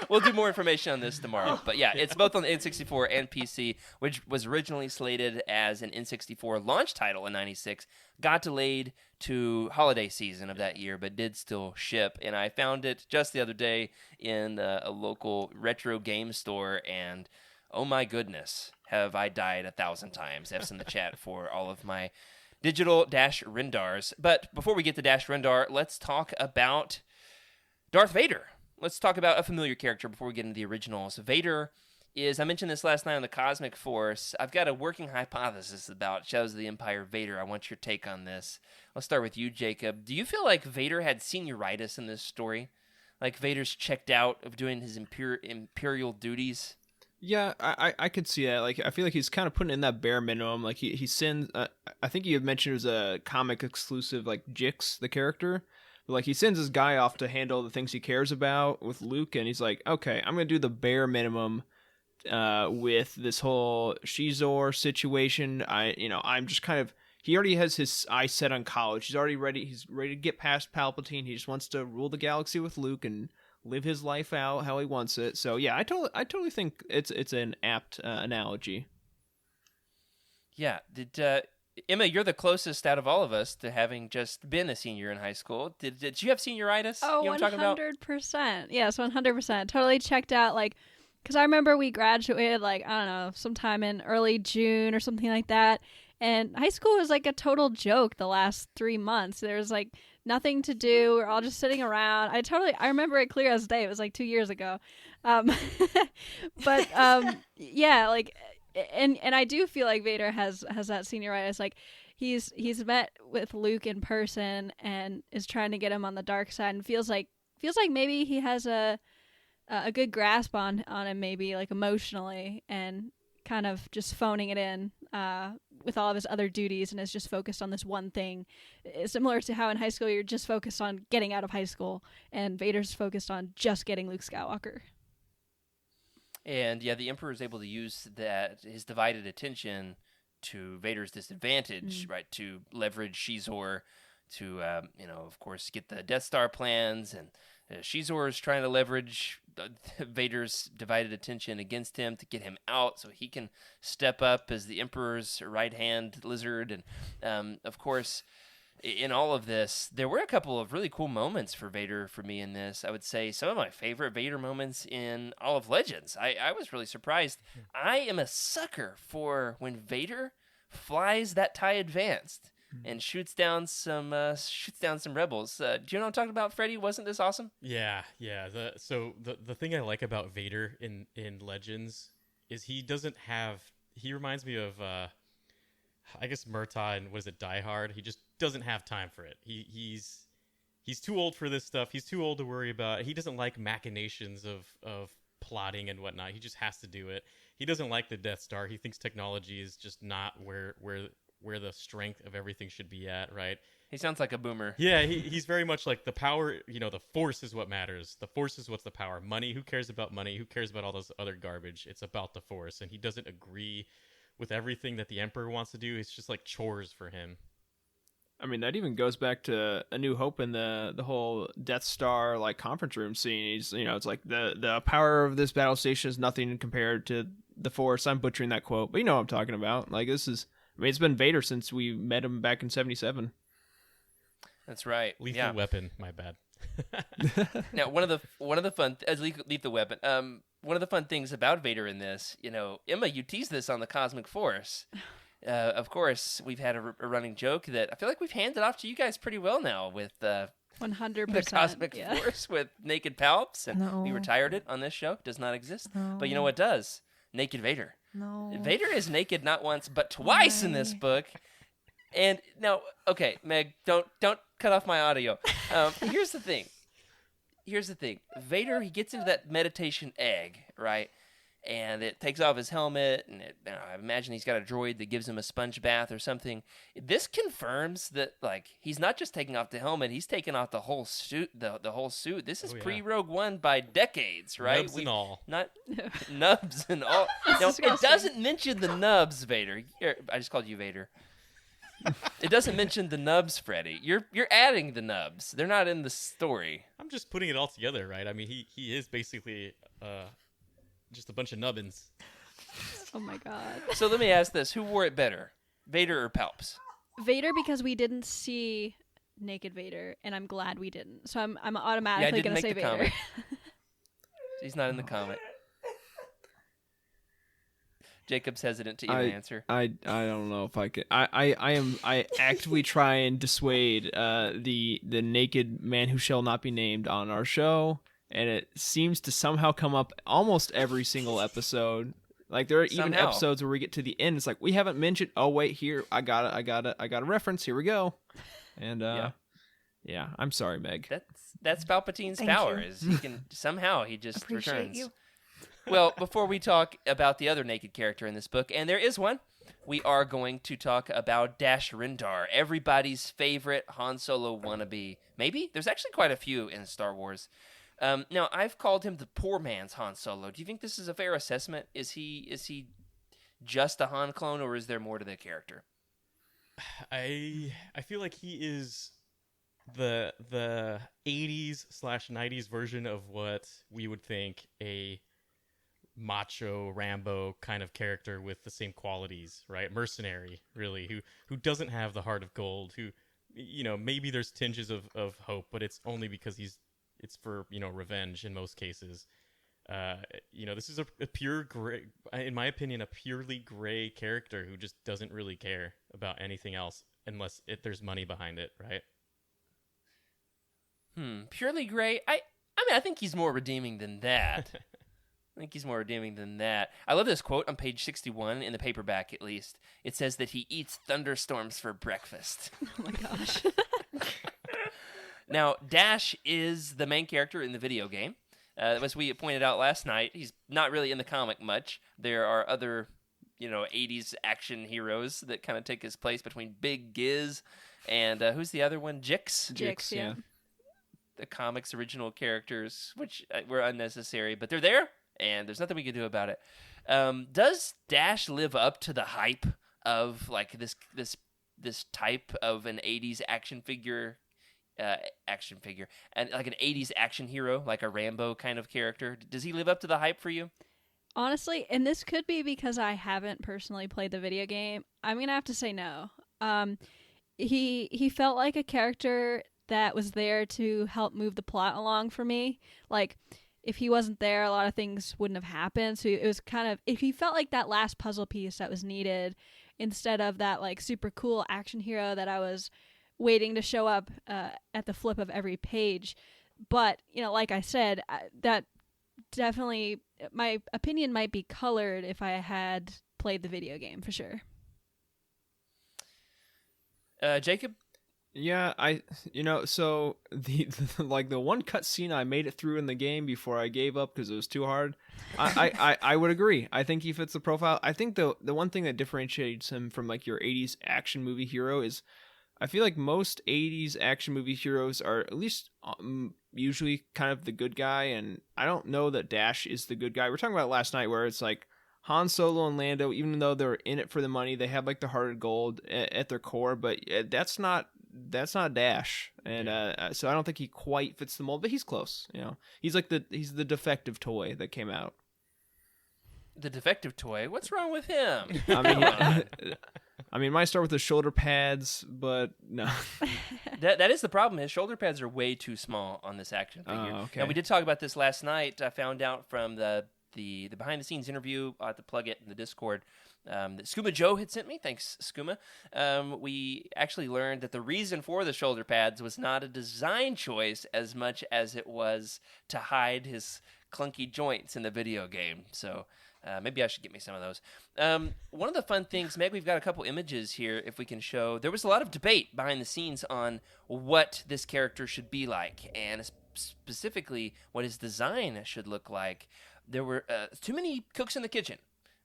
We'll do more information on this tomorrow. But yeah, it's both on the N64 and PC, which was originally slated as an N64 launch title in '96. Got delayed to holiday season of that year, but did still ship. And I found it just the other day in a local retro game store, and oh my goodness, have I died 1,000 times. F's in the chat for all of my digital Dash Rendars. But before we get to Dash Rendar, let's talk about Darth Vader. Let's talk about a familiar character before we get into the originals. Vader is, I mentioned this last night on the Cosmic Force, I've got a working hypothesis about Shadows of the Empire Vader. I want your take on this. I'll start with you, Jacob. Do you feel like Vader had senioritis in this story? Like Vader's checked out of doing his imperial duties? Yeah, I could see that. Like, I feel like he's kind of putting in that bare minimum. Like, he sends, I think you had mentioned it was a comic exclusive, like, Jix, the character. But, like, he sends his guy off to handle the things he cares about with Luke, and he's like, okay, I'm going to do the bare minimum with this whole Shizor situation. I'm just kind of, he already has his eyes set on college. He's ready to get past Palpatine. He just wants to rule the galaxy with Luke and live his life out how he wants it. So yeah, I totally think it's an apt analogy. Yeah. Did Emma, you're the closest out of all of us to having just been a senior in high school. Did you have senioritis? Oh, you know what I'm talking about? 100%. Yes, 100%. Totally checked out. Like, because I remember we graduated, like, I don't know, sometime in early June or something like that. And high school was like a total joke the last 3 months. There was like nothing to do. We're all just sitting around. I remember it clear as day. It was like 2 years ago. Yeah, like, and I do feel like Vader has that senioritis. Like, he's met with Luke in person and is trying to get him on the dark side, and feels like maybe he has a good grasp on him, maybe like emotionally, and kind of just phoning it in with all of his other duties, and is just focused on this one thing. It's similar to how in high school you're just focused on getting out of high school, and Vader's focused on just getting Luke Skywalker. And yeah, the Emperor is able to use his divided attention to Vader's disadvantage, right? To leverage Shizor to, of course, get the Death Star plans, and Shizor is trying to leverage Vader's divided attention against him to get him out so he can step up as the Emperor's right-hand lizard. And, of course, in all of this, there were a couple of really cool moments for Vader for me in this. I would say some of my favorite Vader moments in all of Legends. I was really surprised. I am a sucker for when Vader flies that TIE Advanced and shoots down some rebels. Do you know what I'm talking about, Freddy? Wasn't this awesome? Yeah. The thing I like about Vader in Legends is he reminds me of I guess Murtaugh and Die Hard. He just doesn't have time for it. He's too old for this stuff. He's too old to worry about. He doesn't like machinations of plotting and whatnot. He just has to do it. He doesn't like the Death Star. He thinks technology is just not where the strength of everything should be at, right? He sounds like a boomer. Yeah, he's very much like the power, the Force is what matters. The Force is what's the power. Money, who cares about money? Who cares about all this other garbage? It's about the Force. And he doesn't agree with everything that the Emperor wants to do. It's just like chores for him. I mean, that even goes back to A New Hope and the whole Death Star like conference room scene. He's, it's like the power of this battle station is nothing compared to the Force. I'm butchering that quote, but you know what I'm talking about. Like, this is, I mean, it's been Vader since we met him back in '77. That's right. Lethal Weapon. My bad. Now, one of the fun Lethal Weapon. One of the fun things about Vader in this, Emma, you teased this on the Cosmic Force. Of course, we've had a running joke that I feel like we've handed off to you guys pretty well now with 100%. The Cosmic Force with Naked Palps, and we retired it on this show. It does not exist. No. But you know what does? Naked Vader. No. Vader is naked not once but twice in this book. And now, okay, Meg, don't cut off my audio. Here's the thing. Vader, he gets into that meditation egg, right? And it takes off his helmet, and I imagine he's got a droid that gives him a sponge bath or something. This confirms that, like, he's not just taking off the helmet; he's taking off the whole suit. The whole suit. This is pre-Rogue One by decades, right? Nubs and all. Not nubs and all. Now, it doesn't mention the nubs, Vader. Here, I just called you Vader. It doesn't mention the nubs, Freddy. You're adding the nubs. They're not in the story. I'm just putting it all together, right? I mean, he is basically just a bunch of nubbins. Oh my god. So let me ask this: who wore it better, Vader or Palps? Vader, because we didn't see naked Vader, and I'm glad we didn't. So I'm Yeah, I automatically didn't gonna make say the Vader. comment. He's not in the comic. Jacob's hesitant to even answer. I don't know if I could. I actively try and dissuade the naked man who shall not be named on our show, and it seems to somehow come up almost every single episode. Like there are even Somehow. episodes where we get to the end, it's like we haven't mentioned. Oh wait, here I got a reference. Here we go. And yeah, I'm sorry, Meg. That's Palpatine's Thank power. you. Is he can somehow he just Appreciate returns. you. Well, before we talk about the other naked character in this book, and there is one, we are going to talk about Dash Rendar, everybody's favorite Han Solo wannabe. Maybe there's actually quite a few in Star Wars. Now, I've called him the poor man's Han Solo. Do you think this is a fair assessment? Is he just a Han clone, or is there more to the character? I feel like he is the 80s/90s version of what we would think a macho Rambo kind of character with the same qualities, right? Mercenary, really, who doesn't have the heart of gold, who, maybe there's tinges of hope, but it's only because it's for, revenge in most cases. This is a pure gray, in my opinion, a purely gray character who just doesn't really care about anything else unless there's money behind it, right? Purely gray? I mean, I think he's more redeeming than that. I love this quote on page 61 in the paperback, at least. It says that he eats thunderstorms for breakfast. Oh my gosh. Now, Dash is the main character in the video game. As we pointed out last night, he's not really in the comic much. There are other, 80s action heroes that kind of take his place between Big Giz and who's the other one? Jix? Jix, yeah. The comics' original characters, which were unnecessary, but they're there, and there's nothing we can do about it. Does Dash live up to the hype of like this type of an 80s action figure, and like an 80s action hero, like a Rambo kind of character? Does he live up to the hype for you? Honestly, and this could be because I haven't personally played the video game, I'm gonna have to say no. He felt like a character that was there to help move the plot along for me. Like, if he wasn't there, a lot of things wouldn't have happened. So it was kind of, if he felt like that last puzzle piece that was needed instead of that like super cool action hero that I was waiting to show up at the flip of every page. But, like I said, that definitely, my opinion might be colored if I had played the video game, for sure. Jacob? Yeah, so the like the one cutscene I made it through in the game before I gave up because it was too hard. I would agree. I think he fits the profile. I think the one thing that differentiates him from like your 80s action movie hero is I feel like most 80s action movie heroes are at least usually kind of the good guy, and I don't know that Dash is the good guy. We were talking about it last night where it's like Han Solo and Lando, even though they're in it for the money, they have like the heart of gold at their core, but that's not Dash, and so I don't think he quite fits the mold, but he's close. He's like he's the defective toy that came out. The defective toy? What's wrong with him? I mean, might start with the shoulder pads, but no. That is the problem. His shoulder pads are way too small on this action figure. Oh, okay. Now, we did talk about this last night. I found out from the behind the scenes interview. I'll have to plug it in the Discord that Skooma Joe had sent me. Thanks, Skooma. We actually learned that the reason for the shoulder pads was not a design choice as much as it was to hide his clunky joints in the video game. So maybe I should get me some of those. One of the fun things, Meg, we've got a couple images here if we can show. There was a lot of debate behind the scenes on what this character should be like, and specifically what his design should look like. There were too many cooks in the kitchen,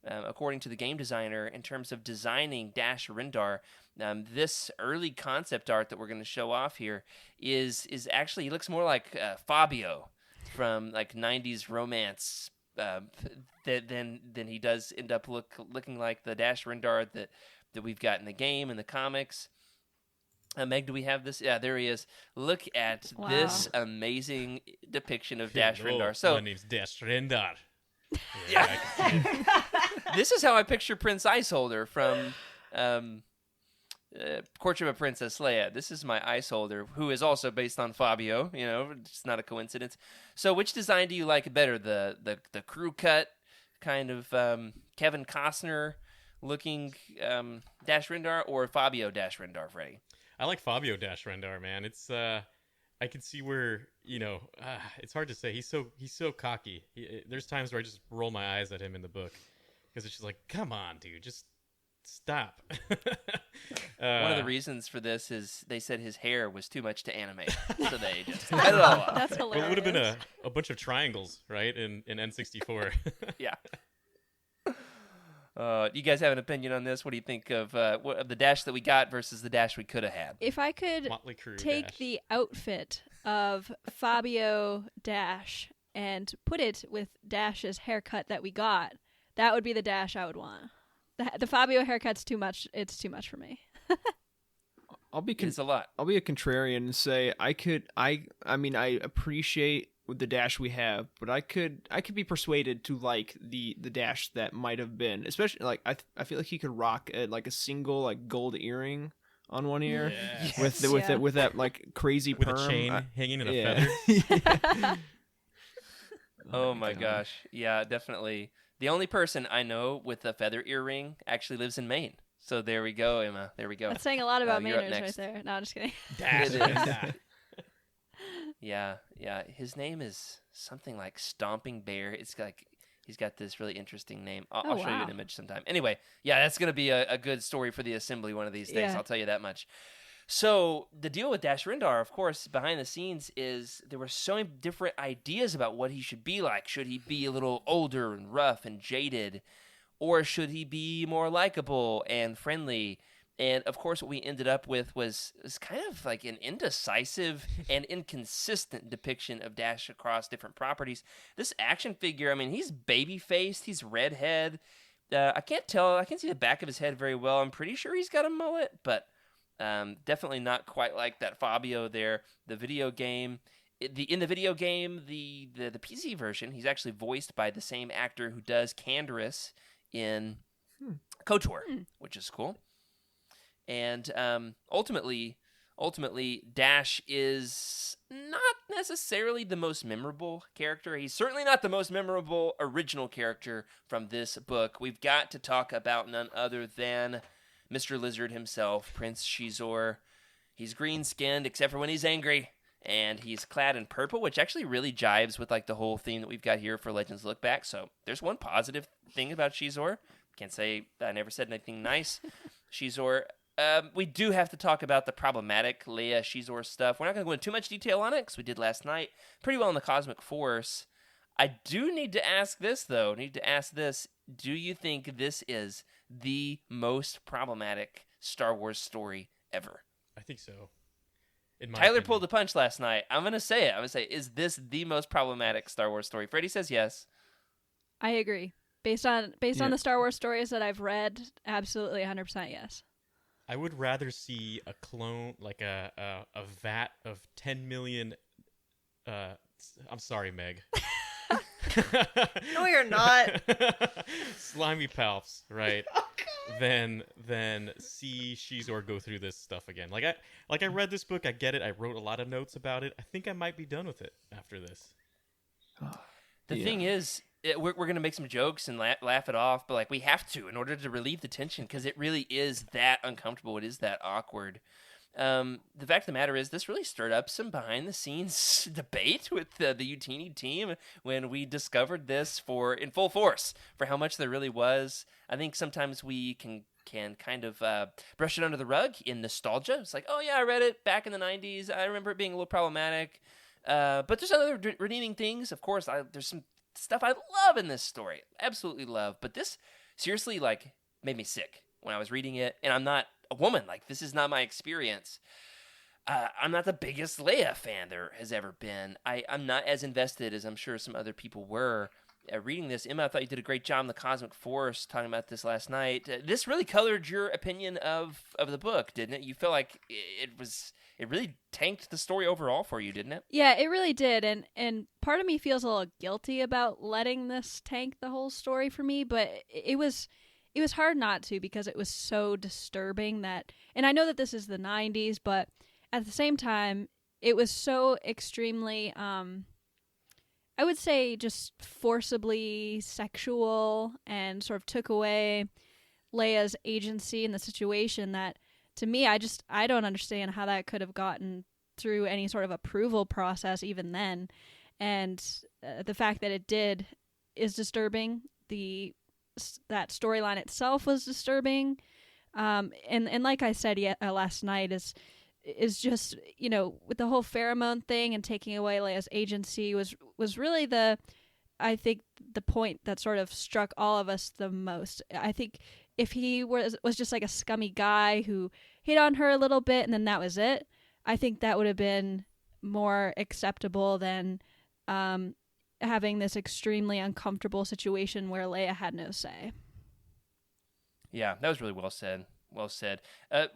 according to the game designer, in terms of designing Dash Rendar. This early concept art that we're going to show off here is actually, he looks more like Fabio from like 90s romance than he does end up looking like the Dash Rendar that that we've got in the game and the comics. Meg, do we have this? Yeah, there he is. Look at this amazing depiction of Dash Rendar. So my name's Dash Rendar. Yeah. This is how I picture Prince Iceholder from Courtship of Princess Leia. This is my Iceholder, who is also based on Fabio. You know, it's not a coincidence. So, which design do you like better? The crew cut kind of Kevin Costner looking Dash Rendar, or Fabio Dash Rendar, Freddy? I like Fabio Dash Rendar, man. It's I can see where it's hard to say. He's so cocky. There's times where I just roll my eyes at him in the book because it's just like, come on, dude, just stop. One of the reasons for this is they said his hair was too much to animate, so they just cut it all off. That's Well, hilarious. it would have been a bunch of triangles, right, in N64. Yeah. You guys have an opinion on this? What do you think of the Dash that we got versus the Dash we could have had? If I could Motley Crue take Dash. the outfit of Fabio Dash and put it with Dash's haircut that we got, that would be the Dash I would want. The Fabio haircut's too much. It's too much for me. It's a lot. I'll be a contrarian and say I mean I appreciate with the Dash we have, but I could be persuaded to like the Dash that might have been, especially like I feel like he could rock a single like gold earring on one ear with that like crazy with perm. a chain hanging in a feather. feather. Oh my gosh. Yeah, definitely. The only person I know with a feather earring actually lives in Maine. So there we go, Emma. There we go. That's saying a lot about you're up Mainers right next. there. No, I'm just kidding. Dash It is. Rendar. Yeah. His name is something like Stomping Bear. It's like he's got this really interesting name. I'll show you an image sometime. Anyway, yeah, that's going to be a good story for the assembly one of these days. Yeah. I'll tell you that much. So the deal with Dash Rendar, of course, behind the scenes is there were so many different ideas about what he should be like. Should he be a little older and rough and jaded? Or should he be more likable and friendly? And, of course, what we ended up with was kind of like an indecisive and inconsistent depiction of Dash across different properties. This action figure, I mean, he's baby-faced. He's redhead. I can't tell. I can't see the back of his head very well. I'm pretty sure he's got a mullet, but definitely not quite like that Fabio there. The video game... In the video game, the PC version, he's actually voiced by the same actor who does Canderous in KOTOR, which is cool. And ultimately, Dash is not necessarily the most memorable character. He's certainly not the most memorable original character from this book. We've got to talk about none other than Mr. Lizard himself, Prince Shizor. He's green-skinned, except for when he's angry. And he's clad in purple, which actually really jives with like the whole theme that we've got here for Legends Look Back. So there's one positive thing about Shizor. Can't say I never said anything nice. Shizor. We do have to talk about the problematic Leia Shizor stuff. We're not going to go into too much detail on it because we did last night pretty well in the Cosmic Force. I do need to ask this, though. Do you think this is the most problematic Star Wars story ever? I think so. In my Tyler opinion. pulled the punch last night. I'm going to say it. Is this the most problematic Star Wars story? Freddie says yes. I agree. Based on the Star Wars stories that I've read, absolutely 100% yes. I would rather see a clone, like a vat of 10 million. I'm sorry, Meg. No, you're not. Slimy palps, right? Then see Shizor go through this stuff again. Like I read this book, I get it. I wrote a lot of notes about it. I think I might be done with it after this. The thing is, we're going to make some jokes and laugh it off, but like we have to in order to relieve the tension because it really is that uncomfortable. It is that awkward. The fact of the matter is, this really stirred up some behind-the-scenes debate with the Youtini team when we discovered this in full force for how much there really was. I think sometimes we can kind of brush it under the rug in nostalgia. It's like, oh yeah, I read it back in the 90s. I remember it being a little problematic. But there's other redeeming things. Of course, there's some stuff I love in this story. Absolutely love. But this seriously made me sick when I was reading it. And I'm not a woman. This is not my experience. I'm not the biggest Leia fan there has ever been. I'm not as invested as I'm sure some other people were. reading this, Emma, I thought you did a great job in the Cosmic Force talking about this last night. This really colored your opinion of the book, didn't it? You feel like it really tanked the story overall for you, didn't it? Yeah, it really did, and part of me feels a little guilty about letting this tank the whole story for me, but it was hard not to, because it was so disturbing that, and I know that this is the 90s, but at the same time, it was so extremely, I would say, just forcibly sexual, and sort of took away Leia's agency in the situation that, to me, I don't understand how that could have gotten through any sort of approval process even then. And the fact that it did is disturbing. That storyline itself was disturbing. And like I said last night, is just, with the whole pheromone thing and taking away Leia's agency was really I think the point that sort of struck all of us the most. I think if he was just like a scummy guy who hit on her a little bit and then that was it, I think that would have been more acceptable than having this extremely uncomfortable situation where Leia had no say. Yeah, that was really well said. Well said.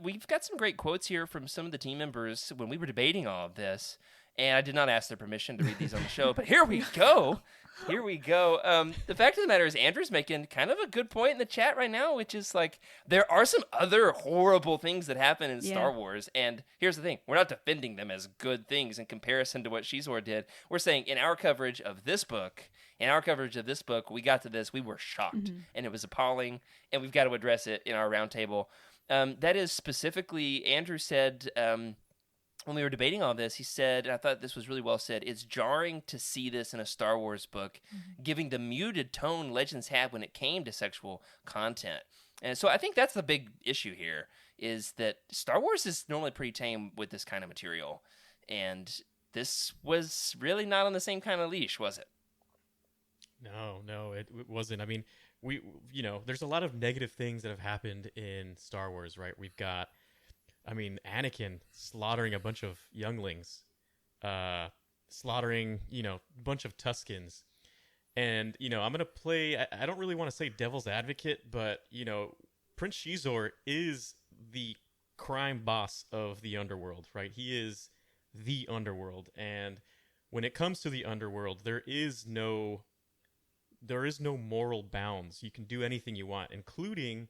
We've got some great quotes here from some of the team members when we were debating all of this, and I did not ask their permission to read these on the show, but here we go. Here we go. The fact of the matter is, Andrew's making kind of a good point in the chat right now, which is like, there are some other horrible things that happen in Star Wars, and here's the thing. We're not defending them as good things in comparison to what Shizor did. We're saying in our coverage of this book, we got to this, we were shocked, and it was appalling, and we've got to address it in our roundtable. That is specifically, Andrew said, when we were debating all this, he said, and I thought this was really well said, it's jarring to see this in a Star Wars book, giving the muted tone Legends had when it came to sexual content. And so I think that's the big issue here, is that Star Wars is normally pretty tame with this kind of material. And this was really not on the same kind of leash, was it? No, it wasn't. I mean, there's a lot of negative things that have happened in Star Wars, right? We've got, Anakin slaughtering a bunch of younglings, slaughtering, a bunch of Tuskens. And, I'm going to play, I don't really want to say devil's advocate, but, Prince Shizor is the crime boss of the underworld, right? He is the underworld. And when it comes to the underworld, there is no moral bounds. You can do anything you want, including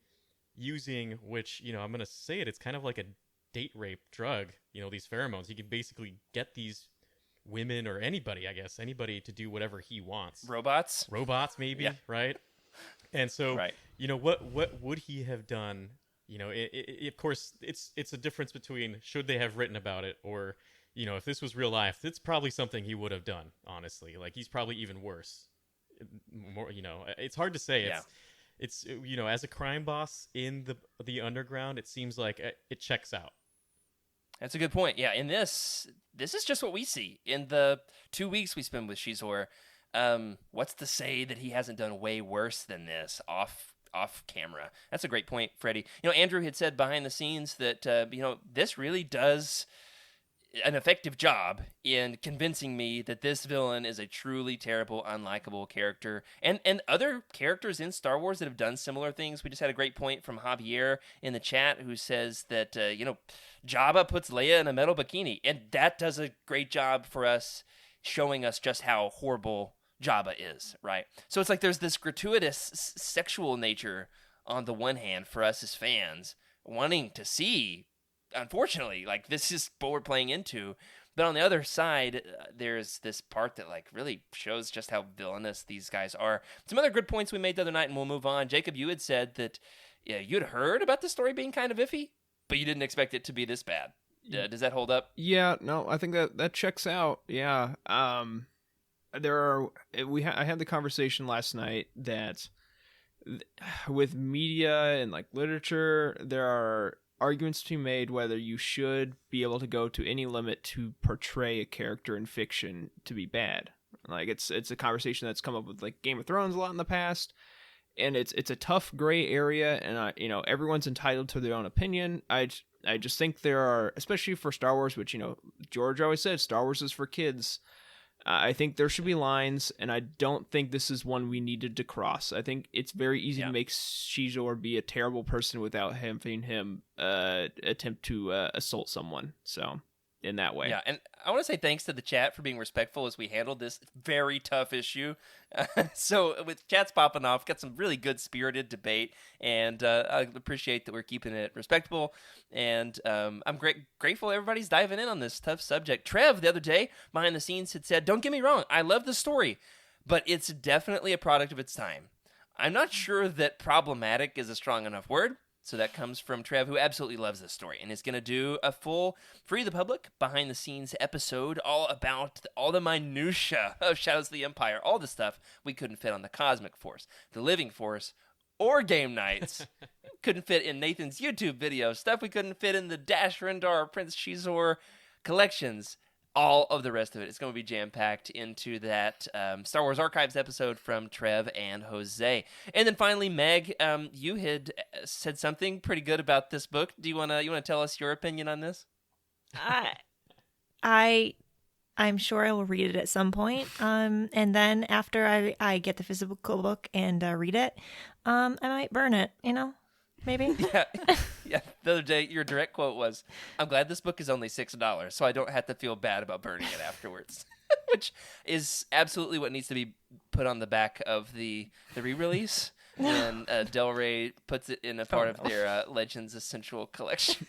using, which, I'm going to say it's kind of like a date rape drug, these pheromones. You can basically get these women, or anybody to do whatever he wants. Robots maybe, yeah. Right? And so, right. What would he have done? Of course, it's a difference between should they have written about it, or, if this was real life, it's probably something he would have done, honestly. Like, he's probably even worse. More, it's hard to say. Yeah. It's as a crime boss in the underground, it seems like it checks out. That's a good point. Yeah, in this is just what we see in the 2 weeks we spend with Shizor. What's to say that he hasn't done way worse than this off camera? That's a great point, Freddy. Andrew had said behind the scenes that this really does an effective job in convincing me that this villain is a truly terrible, unlikable character. And other characters in Star Wars that have done similar things. We just had a great point from Javier in the chat who says that, Jabba puts Leia in a metal bikini. And that does a great job for us, showing us just how horrible Jabba is, right? So it's like there's this gratuitous sexual nature on the one hand for us as fans, wanting to see, unfortunately, like, this is what we're playing into. But on the other side, there's this part that, like, really shows just how villainous these guys are. Some other good points we made the other night, and we'll move on. Jacob, you had said that you'd heard about the story being kind of iffy, but you didn't expect it to be this bad. Does that hold up? Yeah, no, I think that checks out. Yeah. I had the conversation last night that with media and, like, literature, there are arguments to be made whether you should be able to go to any limit to portray a character in fiction to be bad. Like, it's a conversation that's come up with, like, Game of Thrones a lot in the past, and it's a tough gray area, and everyone's entitled to their own opinion. I just think there are, especially for Star Wars, which George always said Star Wars is for kids. I think there should be lines, and I don't think this is one we needed to cross. I think it's very easy to make Shizor be a terrible person without having him attempt to assault someone. So, in that way. Yeah, and I want to say thanks to the chat for being respectful as we handled this very tough issue. So with chats popping off, got some really good spirited debate, and I appreciate that we're keeping it respectable. And I'm grateful everybody's diving in on this tough subject. Trev, the other day, behind the scenes, had said, "Don't get me wrong, I love the story, but it's definitely a product of its time." I'm not sure that problematic is a strong enough word. So that comes from Trev, who absolutely loves this story and is going to do a full Free the Public behind-the-scenes episode all about all the minutia of Shadows of the Empire, all the stuff we couldn't fit on the Cosmic Force, the Living Force, or Game Nights. Couldn't fit in Nathan's YouTube video, stuff we couldn't fit in the Dash Rendar Prince Shizor collections. All of the rest of it is going to be jam-packed into that Star Wars Archives episode from Trev and Jose. And then finally, Meg, you had said something pretty good about this book. Do you wanna tell us your opinion on this? I'm sure I will read it at some point. And then after I get the physical book and read it, I might burn it. Maybe. Yeah. The other day, your direct quote was, "I'm glad this book is only $6, so I don't have to feel bad about burning it afterwards." Which is absolutely what needs to be put on the back of the re-release. And Del Rey puts it in a part of their Legends Essential collection.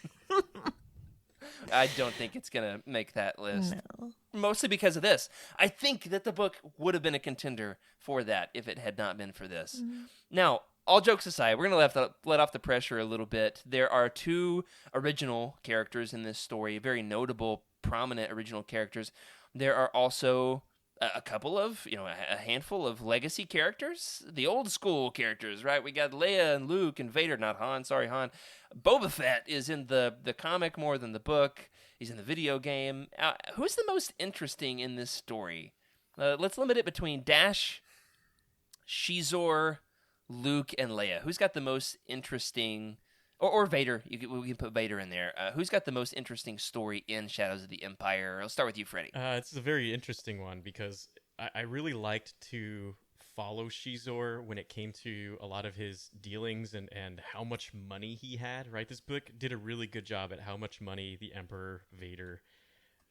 I don't think it's going to make that list. No. Mostly because of this. I think that the book would have been a contender for that if it had not been for this. Mm-hmm. Now, all jokes aside, we're going to let off the pressure a little bit. There are 2 original characters in this story, very notable, prominent original characters. There are also a couple of, a handful of legacy characters, the old school characters, right? We got Leia and Luke and Vader, not Han, sorry, Han. Boba Fett is in the comic more than the book. He's in the video game. Who's the most interesting in this story? Let's limit it between Dash, Shizor, Luke, and Leia. Who's got the most interesting, or Vader? We can put Vader in there. Who's got the most interesting story in Shadows of the Empire? I'll start with you, Freddy. It's a very interesting one because I really liked to follow Shizor when it came to a lot of his dealings and how much money he had, right? This book did a really good job at how much money the Emperor, Vader,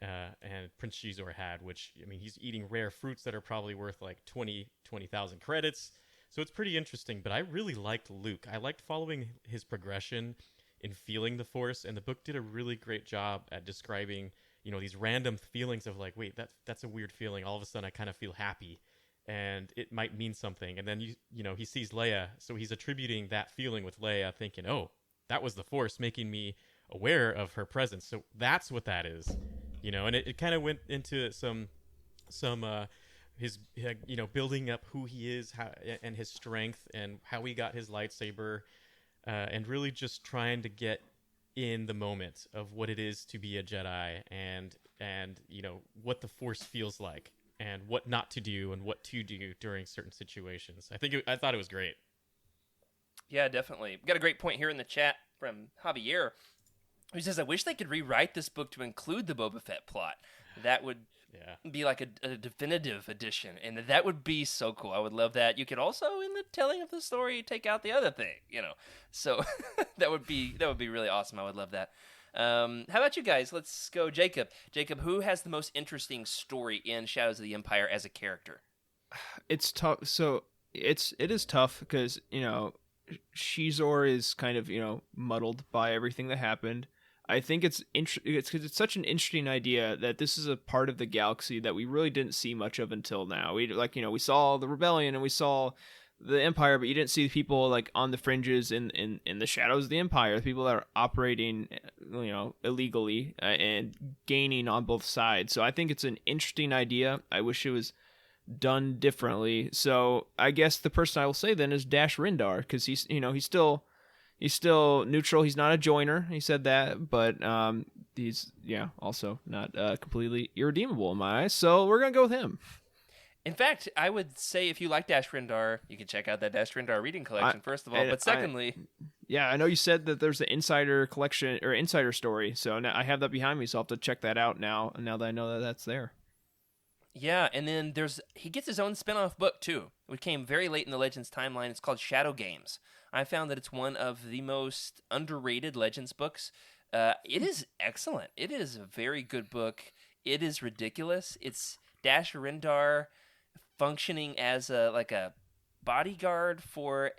and Prince Shizor had, which, he's eating rare fruits that are probably worth like 20,000 credits. So it's pretty interesting, but I really liked Luke. I liked following his progression in feeling the Force, and the book did a really great job at describing, these random feelings of like, wait, that's a weird feeling. All of a sudden, I kind of feel happy, and it might mean something. And then he sees Leia, so he's attributing that feeling with Leia, thinking, oh, that was the Force making me aware of her presence. So that's what that is, And it kind of went into some his building up who he is, and his strength, and how he got his lightsaber, and really just trying to get in the moment of what it is to be a Jedi, and what the Force feels like, and what not to do, and what to do during certain situations. I thought it was great. Yeah, definitely. We got a great point here in the chat from Javier, who says, "I wish they could rewrite this book to include the Boba Fett plot. That would be like a definitive edition, and that would be so cool. I would love that. You could also, in the telling of the story, take out the other thing, So that would be really awesome. I would love that. How about you guys? Let's go, Jacob. Jacob, who has the most interesting story in Shadows of the Empire as a character? It's tough. So it is tough because Shizor is kind of muddled by everything that happened. I think it's because it's such an interesting idea that this is a part of the galaxy that we really didn't see much of until now. We saw the rebellion and we saw the Empire, but you didn't see people like on the fringes in the shadows of the Empire, the people that are operating illegally and gaining on both sides. So I think it's an interesting idea. I wish it was done differently. So I guess the person I will say then is Dash Rendar, because he's still neutral. He's not a joiner. He said that, but he's also not completely irredeemable in my eyes. So we're gonna go with him. In fact, I would say if you like Dash Rendar, you can check out that Dash Rendar reading collection first of all. But secondly, I know you said that there's an insider collection or insider story. So now I have that behind me, so I'll have to check that out now. Now that I know that that's there. Yeah, and then he gets his own spin-off book too. It came very late in the Legends timeline. It's called Shadow Games. I found that it's one of the most underrated Legends books. It is excellent. It is a very good book. It is ridiculous. It's Dash Rendar functioning as a bodyguard for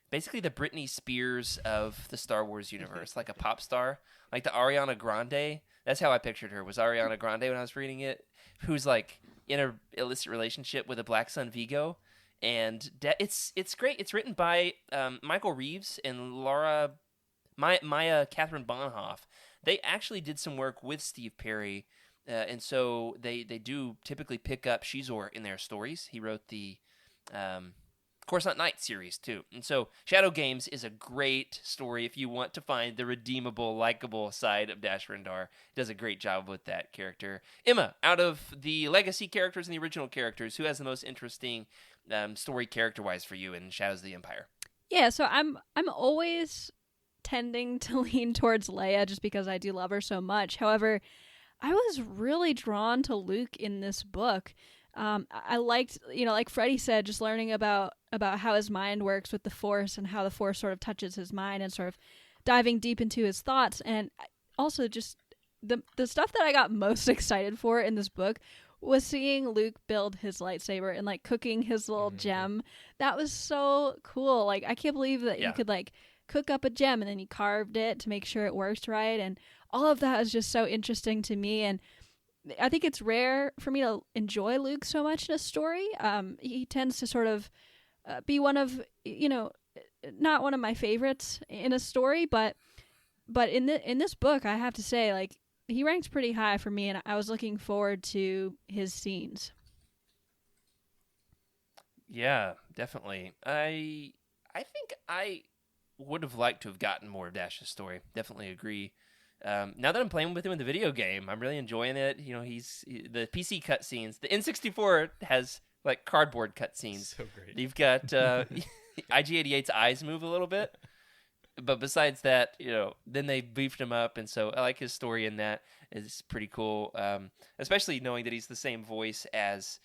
basically the Britney Spears of the Star Wars universe, like a pop star, like the Ariana Grande. That's how I pictured her, was Ariana Grande when I was reading it, who's like in a illicit relationship with a Black Sun Vigo. And it's great. It's written by Michael Reeves and Maya Catherine Bonhoff. They actually did some work with Steve Perry, and so they do typically pick up Shizor in their stories. He wrote the Coruscant Night series too. And so Shadow Games is a great story if you want to find the redeemable, likable side of Dash Rendar. It does a great job with that character. Emma, out of the legacy characters and the original characters, who has the most interesting story character-wise for you in Shadows of the Empire? Yeah, so I'm always tending to lean towards Leia just because I do love her so much. However, I was really drawn to Luke in this book. I liked, like Freddy said, just learning about how his mind works with the Force and how the Force sort of touches his mind and sort of diving deep into his thoughts. And also just the stuff that I got most excited for in this book was seeing Luke build his lightsaber and like cooking his little gem. That was so cool. Like, I can't believe that you could like cook up a gem and then you carved it to make sure it works right. And all of that is just so interesting to me. And I think it's rare for me to enjoy Luke so much in a story. He tends to sort of be one of, not one of my favorites in a story, but in this book, I have to say, like, he ranks pretty high for me, and I was looking forward to his scenes. Yeah, definitely. I think I would have liked to have gotten more of Dash's story. Definitely agree. Now that I'm playing with him in the video game, I'm really enjoying it. The PC cutscenes. The N64 has like cardboard cutscenes. So great. You've got IG-88's eyes move a little bit, but besides that, then they beefed him up, and so I like his story in that. It's pretty cool, especially knowing that he's the same voice as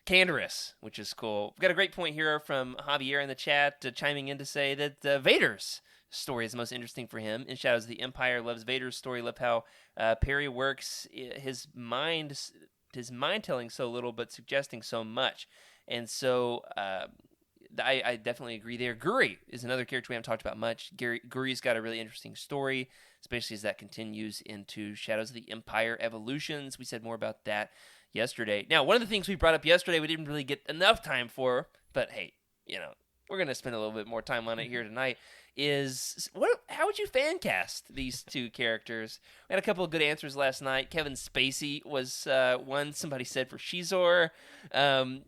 Canderous, which is cool. We've got a great point here from Javier in the chat, chiming in to say that Vader's story is the most interesting for him in Shadows of the Empire. Loves Vader's story. Love how Perry works his mind telling so little but suggesting so much. And so I definitely agree there. Guri is another character we haven't talked about much. Guri's got a really interesting story, especially as that continues into Shadows of the Empire Evolutions. We said more about that yesterday. Now, one of the things we brought up yesterday we didn't really get enough time for, but hey, we're going to spend a little bit more time on it here tonight, is how would you fan cast these two characters? We had a couple of good answers last night. Kevin Spacey was one. Somebody said for Shizor.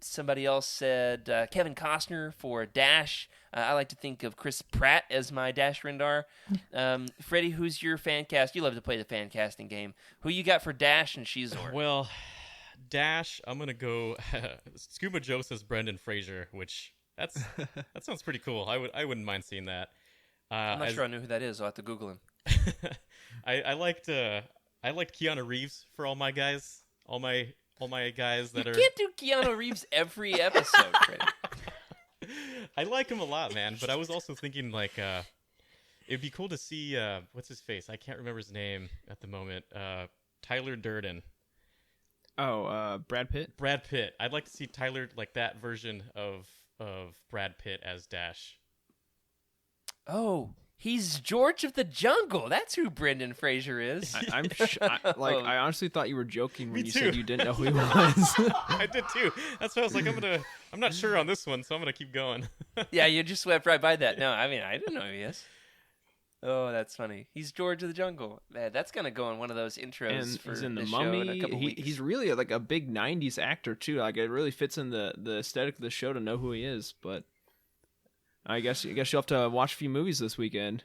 Somebody else said Kevin Costner for Dash. I like to think of Chris Pratt as my Dash Rendar. Freddy, who's your fan cast? You love to play the fan casting game. Who you got for Dash and Shizor? Well, Dash, I'm going to go Scuba Joe says Brendan Fraser, which that sounds pretty cool. I wouldn't mind seeing that. I'm not sure I know who that is. I'll have to Google him. I liked Keanu Reeves for all my guys that you are. can't do Keanu Reeves every episode, Freddy. I like him a lot, man. But I was also thinking like it'd be cool to see what's his face. I can't remember his name at the moment. Tyler Durden. Oh, Brad Pitt. Brad Pitt. I'd like to see Tyler like that version of Brad Pitt as Dash. Oh, he's George of the Jungle. That's who Brendan Fraser is. I honestly thought you were joking when Me you too. said you didn't know who he was. I did too. That's why I was like, I'm not sure on this one, so I'm gonna keep going. Yeah, you just swept right by that. No, I mean, I didn't know who he is. Oh, that's funny. He's George of the Jungle. Man, that's gonna go in one of those intros And for he's in The this show in a Mummy. couple weeks. He's really like a big '90s actor too. Like it really fits in the aesthetic of the show to know who he is. But I guess you'll have to watch a few movies this weekend.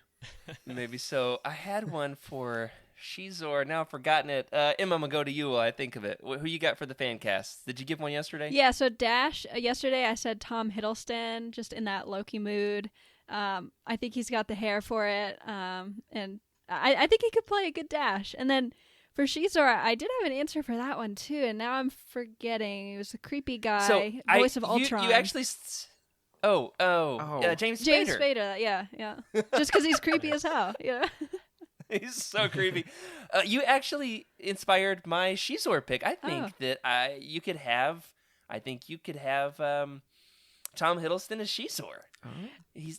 Maybe so. I had one for Shizor. Now I've forgotten it. Emma, I'm gonna go to you while I think of it. Who you got for the fan cast? Did you give one yesterday? Yeah, so Dash, yesterday I said Tom Hiddleston, just in that Loki mood. I think he's got the hair for it, and I think he could play a good Dash. And then For Shizor, I did have an answer for that one too, and now I'm forgetting. It was the creepy guy, So voice of Ultron. You actually. James Spader. James Spader, yeah. Just because he's creepy as hell, yeah. He's so creepy. You actually inspired my Shizor pick. I think that you could have Tom Hiddleston as Shizor.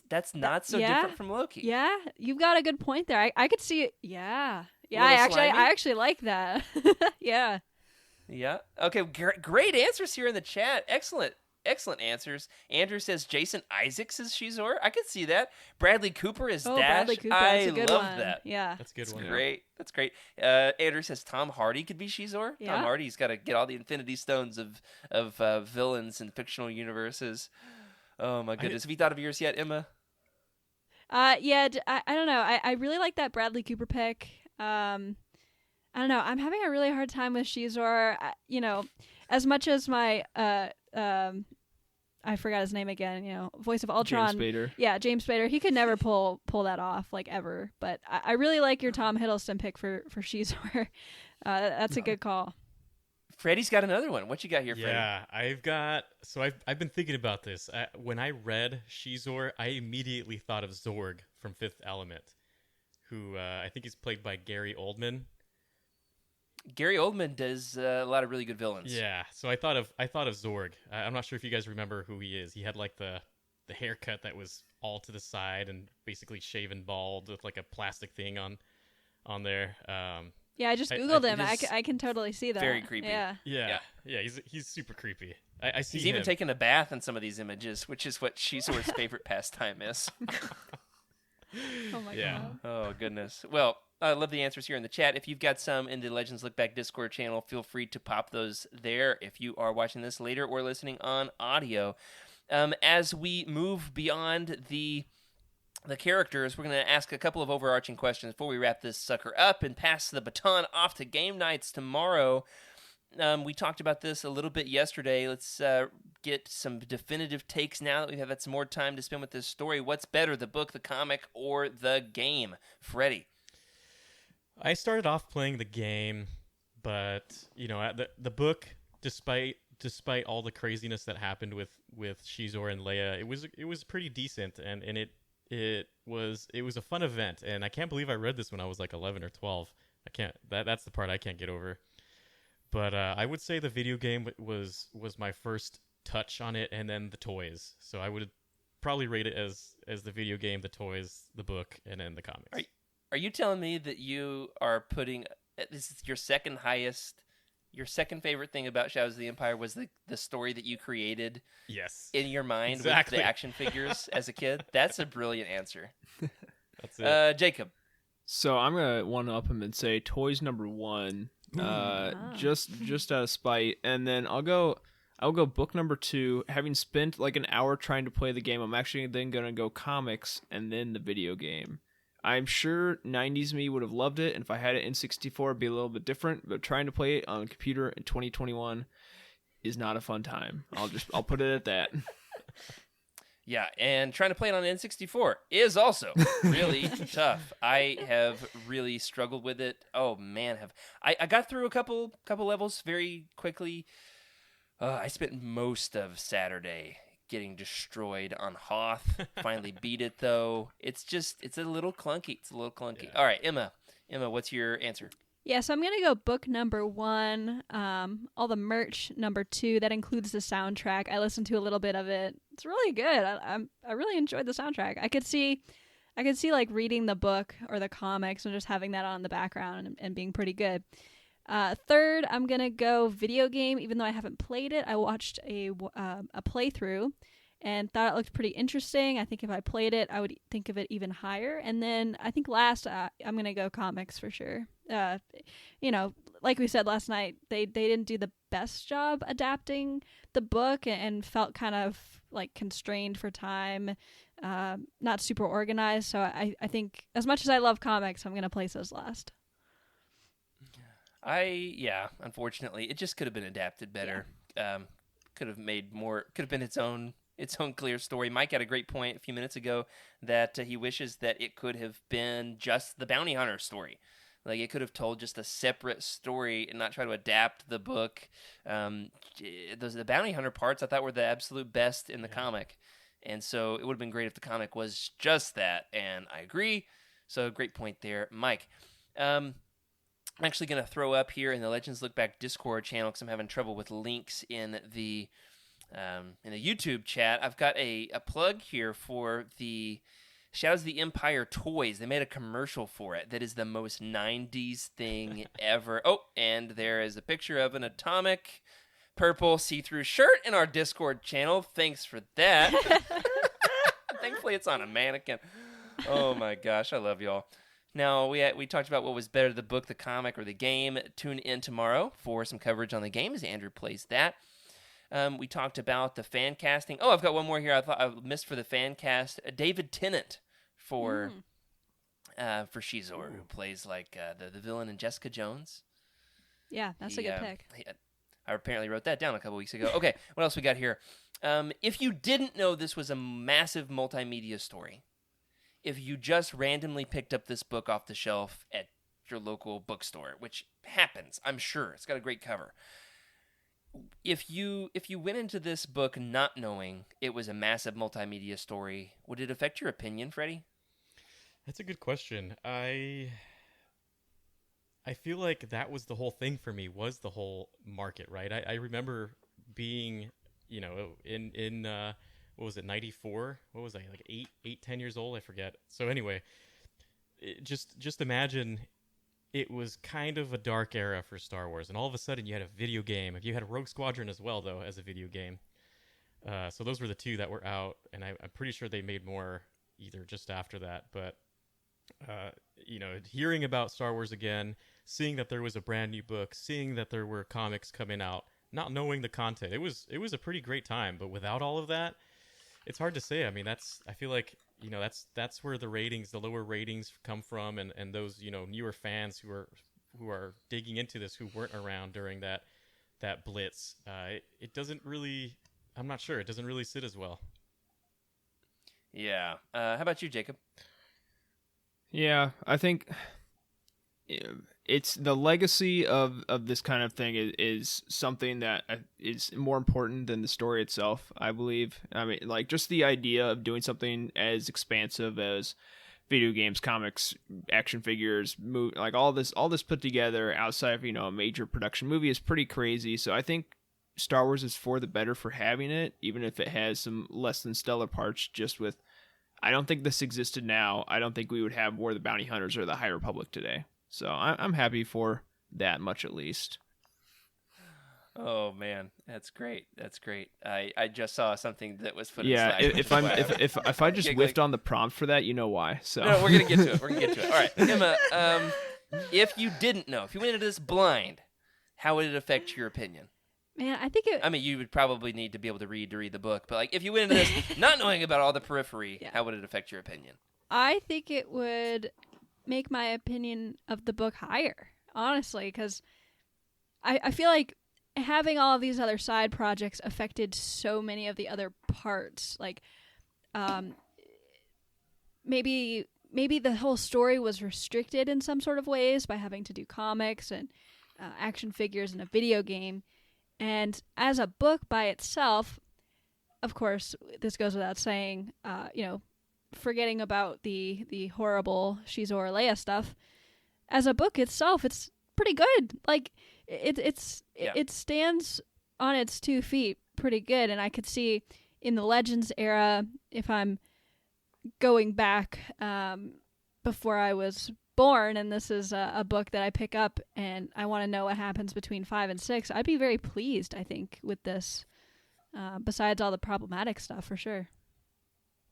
That's not so different from Loki. Yeah, you've got a good point there. I could see it. Yeah. Little slimy? I actually like that. Yeah. Yeah. Okay. Great answers here in the chat. Excellent answers. Andrew says Jason Isaacs is Shizor. I could see that. Bradley Cooper is Dash. Bradley Cooper. That's a good love one. that. Yeah. That's a good one. Great. That's great. Andrew says Tom Hardy could be Shizor. Yeah. Tom Hardy's got to get all the Infinity Stones of villains in fictional universes. Oh my goodness. Have you thought of yours yet, Emma? Yeah. I don't know. I really like that Bradley Cooper pick. I don't know. I'm having a really hard time with Shizor. As much as my I forgot his name again. Voice of Ultron. James Spader. Yeah, James Spader. He could never pull that off, like, ever. But I really like your Tom Hiddleston pick for Shizor. That's a good call. Freddy's got another one. What you got here, Freddy? Yeah, I've been thinking about this. When I read Shizor, I immediately thought of Zorg from Fifth Element, who I think he's played by Gary Oldman. Gary Oldman does a lot of really good villains. Yeah, so I thought of Zorg. I'm not sure if you guys remember who he is. He had like the haircut that was all to the side and basically shaven bald with like a plastic thing on there. Yeah, I just Googled him. I can totally see that. Very creepy. Yeah. He's super creepy. I see. He's even taking a bath in some of these images, which is what Shizor's favorite pastime is. Oh my god. Oh goodness. Well, I love the answers here in the chat. If you've got some in the Legends Look Back Discord channel, feel free to pop those there if you are watching this later or listening on audio. As we move beyond the characters, we're going to ask a couple of overarching questions before we wrap this sucker up and pass the baton off to game nights tomorrow. We talked about this a little bit yesterday. Let's get some definitive takes now that we've had some more time to spend with this story. What's better, the book, the comic, or the game? Freddy. I started off playing the game, but the book, despite all the craziness that happened with Shizor and Leia, it was pretty decent, and it was a fun event, and I can't believe I read this when I was like 11 or 12. That's the part I can't get over. But I would say the video game was my first touch on it, and then the toys. So I would probably rate it as the video game, the toys, the book, and then the comics. Are you telling me that you are putting this is your second favorite thing about Shadows of the Empire was the story that you created? Yes. In your mind Exactly. with the action figures as a kid? That's a brilliant answer. That's it. Jacob. So I'm gonna one up him and say toys number 1, just out of spite, and then I'll go book number 2. Having spent like an hour trying to play the game, I'm actually then gonna go comics and then the video game. I'm sure 90s me would have loved it, and if I had it in 64, it'd be a little bit different. But trying to play it on a computer in 2021 is not a fun time. I'll put it at that. Yeah, and trying to play it on N64 is also really tough. I have really struggled with it. Oh man, I got through a couple levels very quickly. I spent most of Saturday getting destroyed on Hoth. Finally beat it though. It's a little clunky. Yeah. All right, Emma, what's your answer? Yeah, so I'm gonna go book number 1, all the merch number 2. That includes the soundtrack. I listened to a little bit of it. It's really good. I really enjoyed the soundtrack. I could see like reading the book or the comics and just having that on in the background and being pretty good. Third, I'm gonna go video game. Even though I haven't played it, I watched a playthrough and thought it looked pretty interesting. I think if I played it, I would think of it even higher. And then I think last, I'm going to go comics for sure. Like we said last night, they didn't do the best job adapting the book and felt kind of like constrained for time, not super organized. So I think as much as I love comics, I'm going to place those last. Unfortunately, it just could have been adapted better. Yeah. Could have been its own clear story. Mike had a great point a few minutes ago that he wishes that it could have been just the bounty hunter story. Like, it could have told just a separate story and not try to adapt the book. The bounty hunter parts I thought were the absolute best in the comic. And so it would have been great if the comic was just that. And I agree. So great point there, Mike. I'm actually going to throw up here in the Legends Look Back Discord channel because I'm having trouble with links in the YouTube chat. I've got a plug here for the Shadows of the Empire toys. They made a commercial for it that is the most 90s thing ever. Oh, and there is a picture of an atomic purple see-through shirt in our Discord channel. Thanks for that. Thankfully, it's on a mannequin. Oh my gosh, I love y'all. Now, we talked about what was better, the book, the comic, or the game. Tune in tomorrow for some coverage on the game as Andrew plays that. We talked about the fan casting. Oh, I've got one more here. I thought I missed for the fan cast. David Tennant for Shizor, who plays like the villain in Jessica Jones. Yeah, that's a good pick. I apparently wrote that down a couple weeks ago. Okay, what else we got here? If you didn't know this was a massive multimedia story, if you just randomly picked up this book off the shelf at your local bookstore, which happens, I'm sure. It's got a great cover. If you went into this book not knowing it was a massive multimedia story, would it affect your opinion, Freddy? That's a good question. I feel like that was the whole thing for me, was the whole market, right? I remember being, in what was it, 94? What was I, like 10 years old? I forget. So anyway, just imagine it was kind of a dark era for Star Wars, and all of a sudden you had a video game. You had a Rogue Squadron as well, though, as a video game. So those were the two that were out, and I'm pretty sure they made more either just after that. But hearing about Star Wars again, seeing that there was a brand new book, seeing that there were comics coming out, not knowing the content, it was a pretty great time. But without all of that, it's hard to say. I mean, I feel like that's where the lower ratings come from, and those newer fans who are digging into this, who weren't around during that blitz. It doesn't really. I'm not sure. It doesn't really sit as well. Yeah. How about you, Jacob? Yeah, I think it's the legacy of this kind of thing is something that is more important than the story itself, I believe. I mean, like, just the idea of doing something as expansive as video games, comics, action figures, like all this put together outside of a major production movie is pretty crazy. So I think Star Wars is for the better for having it, even if it has some less than stellar parts. Just with, I don't think this existed now. I don't think we would have War of the Bounty Hunters or the High Republic today. So I'm happy for that much, at least. Oh man, that's great. That's great. I just saw something that was put. Yeah, in if I just whiffed on the prompt for that, you know why. So no, we're gonna get to it. All right, Emma. If you didn't know, if you went into this blind, how would it affect your opinion? Man, I think I mean, you would probably need to be able to read the book, but like, if you went into this not knowing about all the periphery, how would it affect your opinion? I think it would make my opinion of the book higher, honestly, because I feel like having all of these other side projects affected so many of the other parts. Like, maybe the whole story was restricted in some sort of ways by having to do comics and action figures in a video game. And as a book by itself, of course, this goes without saying, forgetting about the horrible Shizor Leia stuff, as a book itself, it's pretty good. Like, it stands on its 2 feet pretty good. And I could see in the Legends era, if I'm going back before I was born, and this is a book that I pick up and I want to know what happens between 5 and 6, I'd be very pleased, I think, with this, besides all the problematic stuff, for sure.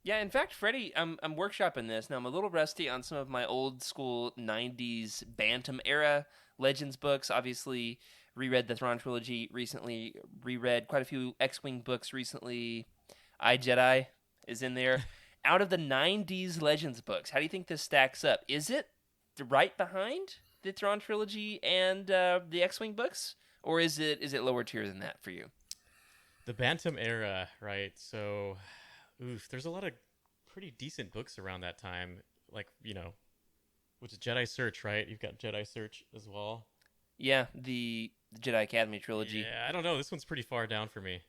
Yeah, in fact, Freddy, I'm workshopping this. Now, I'm a little rusty on some of my old school 90s Bantam era Legends books. Obviously, reread the Thrawn trilogy recently, reread quite a few X-Wing books recently. iJedi is in there. Out of the 90s Legends books, how do you think this stacks up? Is it right behind the Thrawn trilogy and the X-Wing books, or is it lower tier than that for you? The Bantam era, right? So, there's a lot of pretty decent books around that time. Like, Which is Jedi Search, right? You've got Jedi Search as well. Yeah, the Jedi Academy trilogy. Yeah, I don't know. This one's pretty far down for me.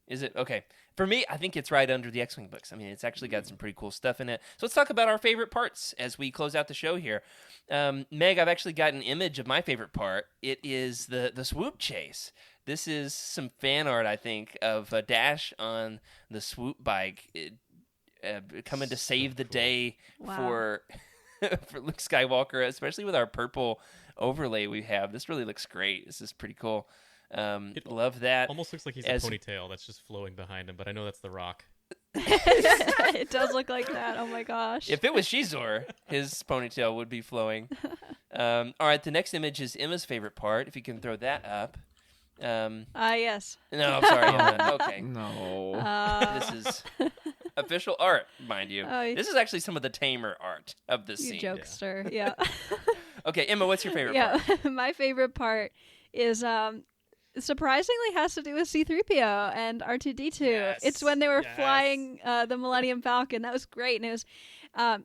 Is it? Okay. For me, I think it's right under the X-Wing books. I mean, it's actually got some pretty cool stuff in it. So let's talk about our favorite parts as we close out the show here. Meg, I've actually got an image of my favorite part. It is the swoop chase. This is some fan art, I think, of Dash on the swoop bike coming to save the day Wow. for Luke Skywalker, especially with our purple overlay we have. This really looks great. This is pretty cool. Love that. Almost looks like he's As- a ponytail that's just flowing behind him, but I know that's The Rock. It does look like that. Oh my gosh. If it was Shizor, his ponytail would be flowing. All right, the next image is Emma's favorite part. If you can throw that up. Yes. No, I'm sorry, Emma. Okay. No. This is official art, mind you. Oh, This is actually some of the tamer art of this You scene. jokester. Yeah. Okay, Emma, what's your favorite Yeah. part? My favorite part is surprisingly has to do with C-3PO and R2-D2. Yes, It's when they were yes. flying the Millennium Falcon. That was great. And it was,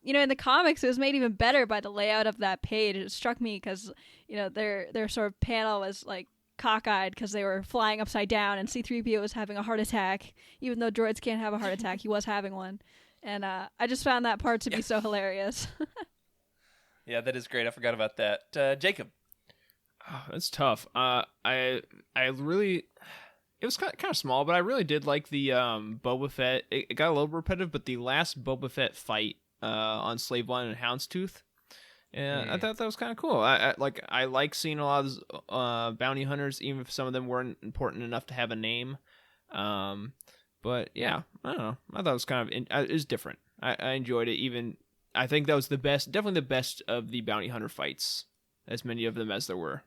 in the comics, it was made even better by the layout of that page. It struck me because, their sort of panel was like cockeyed because they were flying upside down and C-3PO was having a heart attack. Even though droids can't have a heart attack, he was having one. And I just found that part to be so hilarious. Yeah, that is great. I forgot about that. Jacob. Oh, that's tough. I really, it was kind of small, but I really did like the Boba Fett. It got a little repetitive, but the last Boba Fett fight on Slave One and Houndstooth, and I thought that was kind of cool. I like seeing a lot of those, bounty hunters, even if some of them weren't important enough to have a name. But yeah, I don't know. I thought it was it was different. I enjoyed it. Even I think that was definitely the best of the bounty hunter fights, as many of them as there were.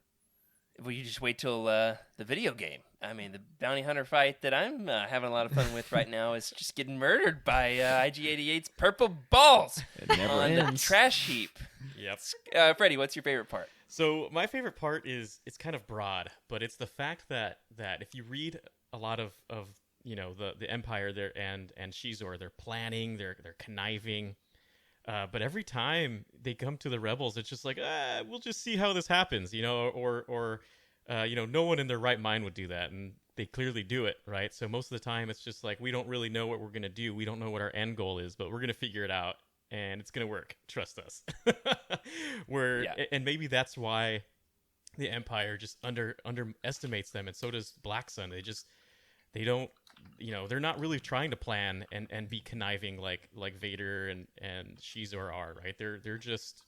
Well, you just wait till the video game. I mean, the bounty hunter fight that I'm having a lot of fun with right now is just getting murdered by IG-88's purple balls It never on the ends. trash heap. Yep. Freddie, what's your favorite part? So my favorite part is it's kind of broad, but it's the fact that if you read a lot of the Empire there and Shizor, they're planning, they're conniving. But every time they come to the rebels, it's just like, we'll just see how this happens, or no one in their right mind would do that. And they clearly do it, right? So most of the time it's just like, we don't really know what we're going to do. We don't know what our end goal is, but we're going to figure it out and it's going to work. Trust us. And maybe that's why the Empire just underestimates them. And so does Black Sun. They don't, they're not really trying to plan and be conniving like Vader and Shizor are, right? They're just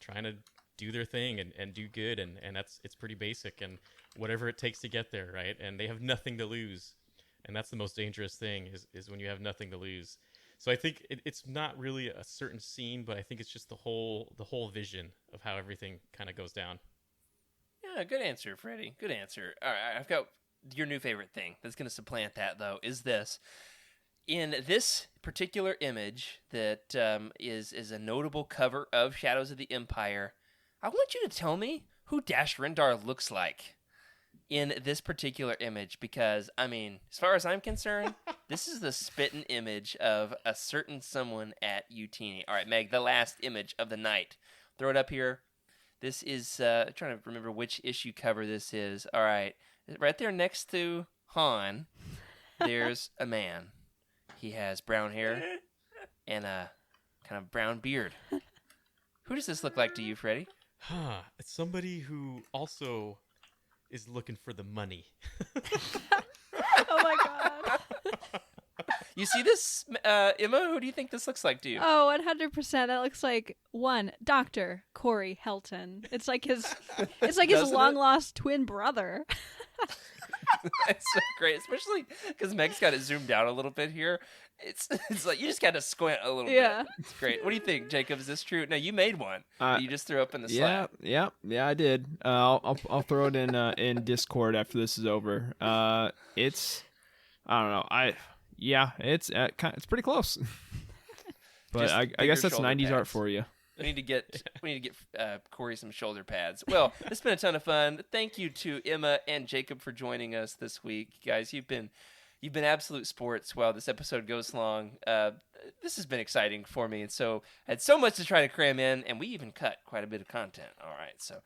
trying to do their thing and do good, and it's pretty basic, and whatever it takes to get there, right? And they have nothing to lose, and that's the most dangerous thing is when you have nothing to lose. So I think it's not really a certain scene, but I think it's just the whole vision of how everything kind of goes down. Yeah, good answer, Freddie. Good answer. All right, I've got your new favorite thing that's going to supplant that, though, is this. In this particular image that is a notable cover of Shadows of the Empire, I want you to tell me who Dash Rendar looks like in this particular image, because, I mean, as far as I'm concerned, this is the spitting image of a certain someone at Youtini. All right, Meg, the last image of the night. Throw it up here. This is, I'm trying to remember which issue cover this is. All right. Right there next to Han, there's a man. He has brown hair and a kind of brown beard. Who does this look like to you, Freddie? It's somebody who also is looking for the money. Oh my god. You see this, Emma? Who do you think this looks like to you? Oh, 100%. That looks like Dr. Corey Helton. It's like his Doesn't it? long lost twin brother. That's so great, especially because Meg's got it zoomed out a little bit here. It's like you just got to squint a little Yeah. bit. It's great. What do you think, Jacob? Is this true? No, you made one. You just threw up in the Slack. Yeah, I did. I'll throw it in Discord after this is over. It's I don't know. It's pretty close. But Just I bigger guess that's shoulder 90s art pads. for you. We need to get Corey some shoulder pads. Well, it's been a ton of fun. Thank you to Emma and Jacob for joining us this week, guys. You've been absolute sports while this episode goes long. this has been exciting for me, and so I had so much to try to cram in, and we even cut quite a bit of content. All right, so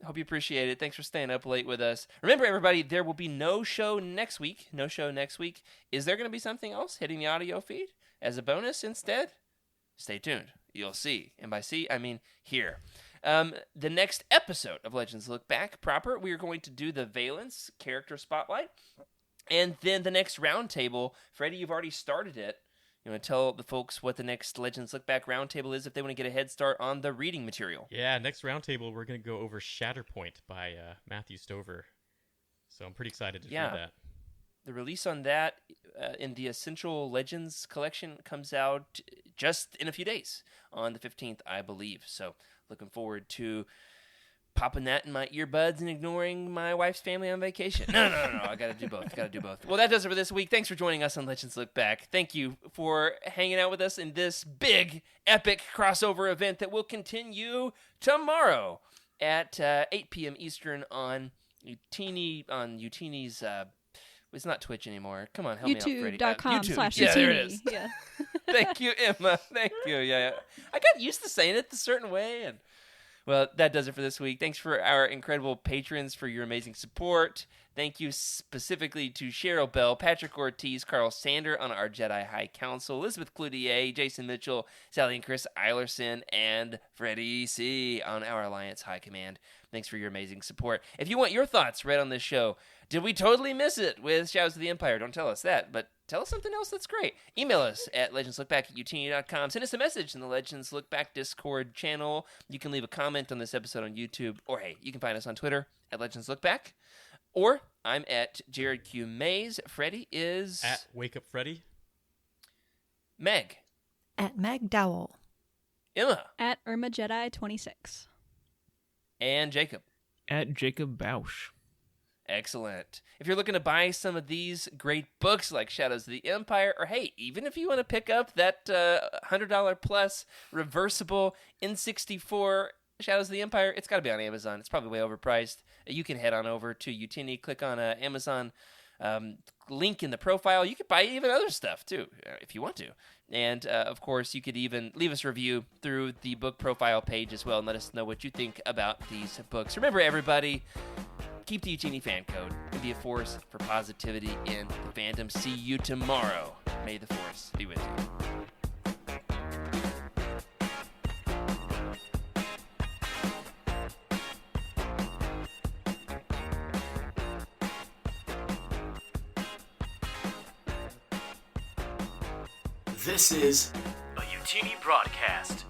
hope you appreciate it. Thanks for staying up late with us. Remember, everybody, there will be no show next week. No show next week. Is there going to be something else hitting the audio feed as a bonus instead? Stay tuned. You'll see. And by see, I mean hear. The next episode of Legends Look Back proper, we are going to do the Valence character spotlight. And then the next roundtable, Freddy, you've already started it. You want to tell the folks what the next Legends Look Back roundtable is if they want to get a head start on the reading material. Yeah, next roundtable, we're going to go over Shatterpoint by Matthew Stover. So I'm pretty excited to read that. The release on that in the Essential Legends collection comes out just in a few days, on the 15th, I believe. So looking forward to popping that in my earbuds and ignoring my wife's family on vacation. No. I got to do both. Well, that does it for this week. Thanks for joining us on Legends Look Back. Thank you for hanging out with us in this big, epic crossover event that will continue tomorrow at 8 p.m. Eastern on Youtini's... it's not Twitch anymore. Come on, help me out, Freddy. YouTube.com/Youtini. Yeah, there it is. Yeah. Thank you, Emma. Thank you. Yeah. I got used to saying it a certain way, and well, that does it for this week. Thanks for our incredible patrons for your amazing support. Thank you specifically to Cheryl Bell, Patrick Ortiz, Carl Sander on our Jedi High Council, Elizabeth Cloutier, Jason Mitchell, Sally and Chris Eilerson, and Freddie C. on our Alliance High Command. Thanks for your amazing support. If you want your thoughts read on this show, did we totally miss it with Shadows of the Empire? Don't tell us that, but tell us something else that's great. Email us at legendslookback@youtini.com. Send us a message in the Legends Look Back Discord channel. You can leave a comment on this episode on YouTube, or hey, you can find us on Twitter at Legends Look Back. Or I'm at Jared Q. Mays. Freddy is... At Wake Up Freddy. Meg. At Meg Dowell. Emma. At Irma Jedi 26. And Jacob. At Jacob Bausch. Excellent. If you're looking to buy some of these great books like Shadows of the Empire, or hey, even if you want to pick up that $100 plus reversible N64 Shadows of the Empire, it's got to be on Amazon. It's probably way overpriced. You can head on over to Youtini, click on Amazon link in the profile. You could buy even other stuff too, if you want to. And of course, you could even leave us a review through the book profile page as well, and let us know what you think about these books. Remember, everybody, keep the Youtini fan code and be a force for positivity in the fandom. See you tomorrow. May the force be with you. This is a Youtini broadcast.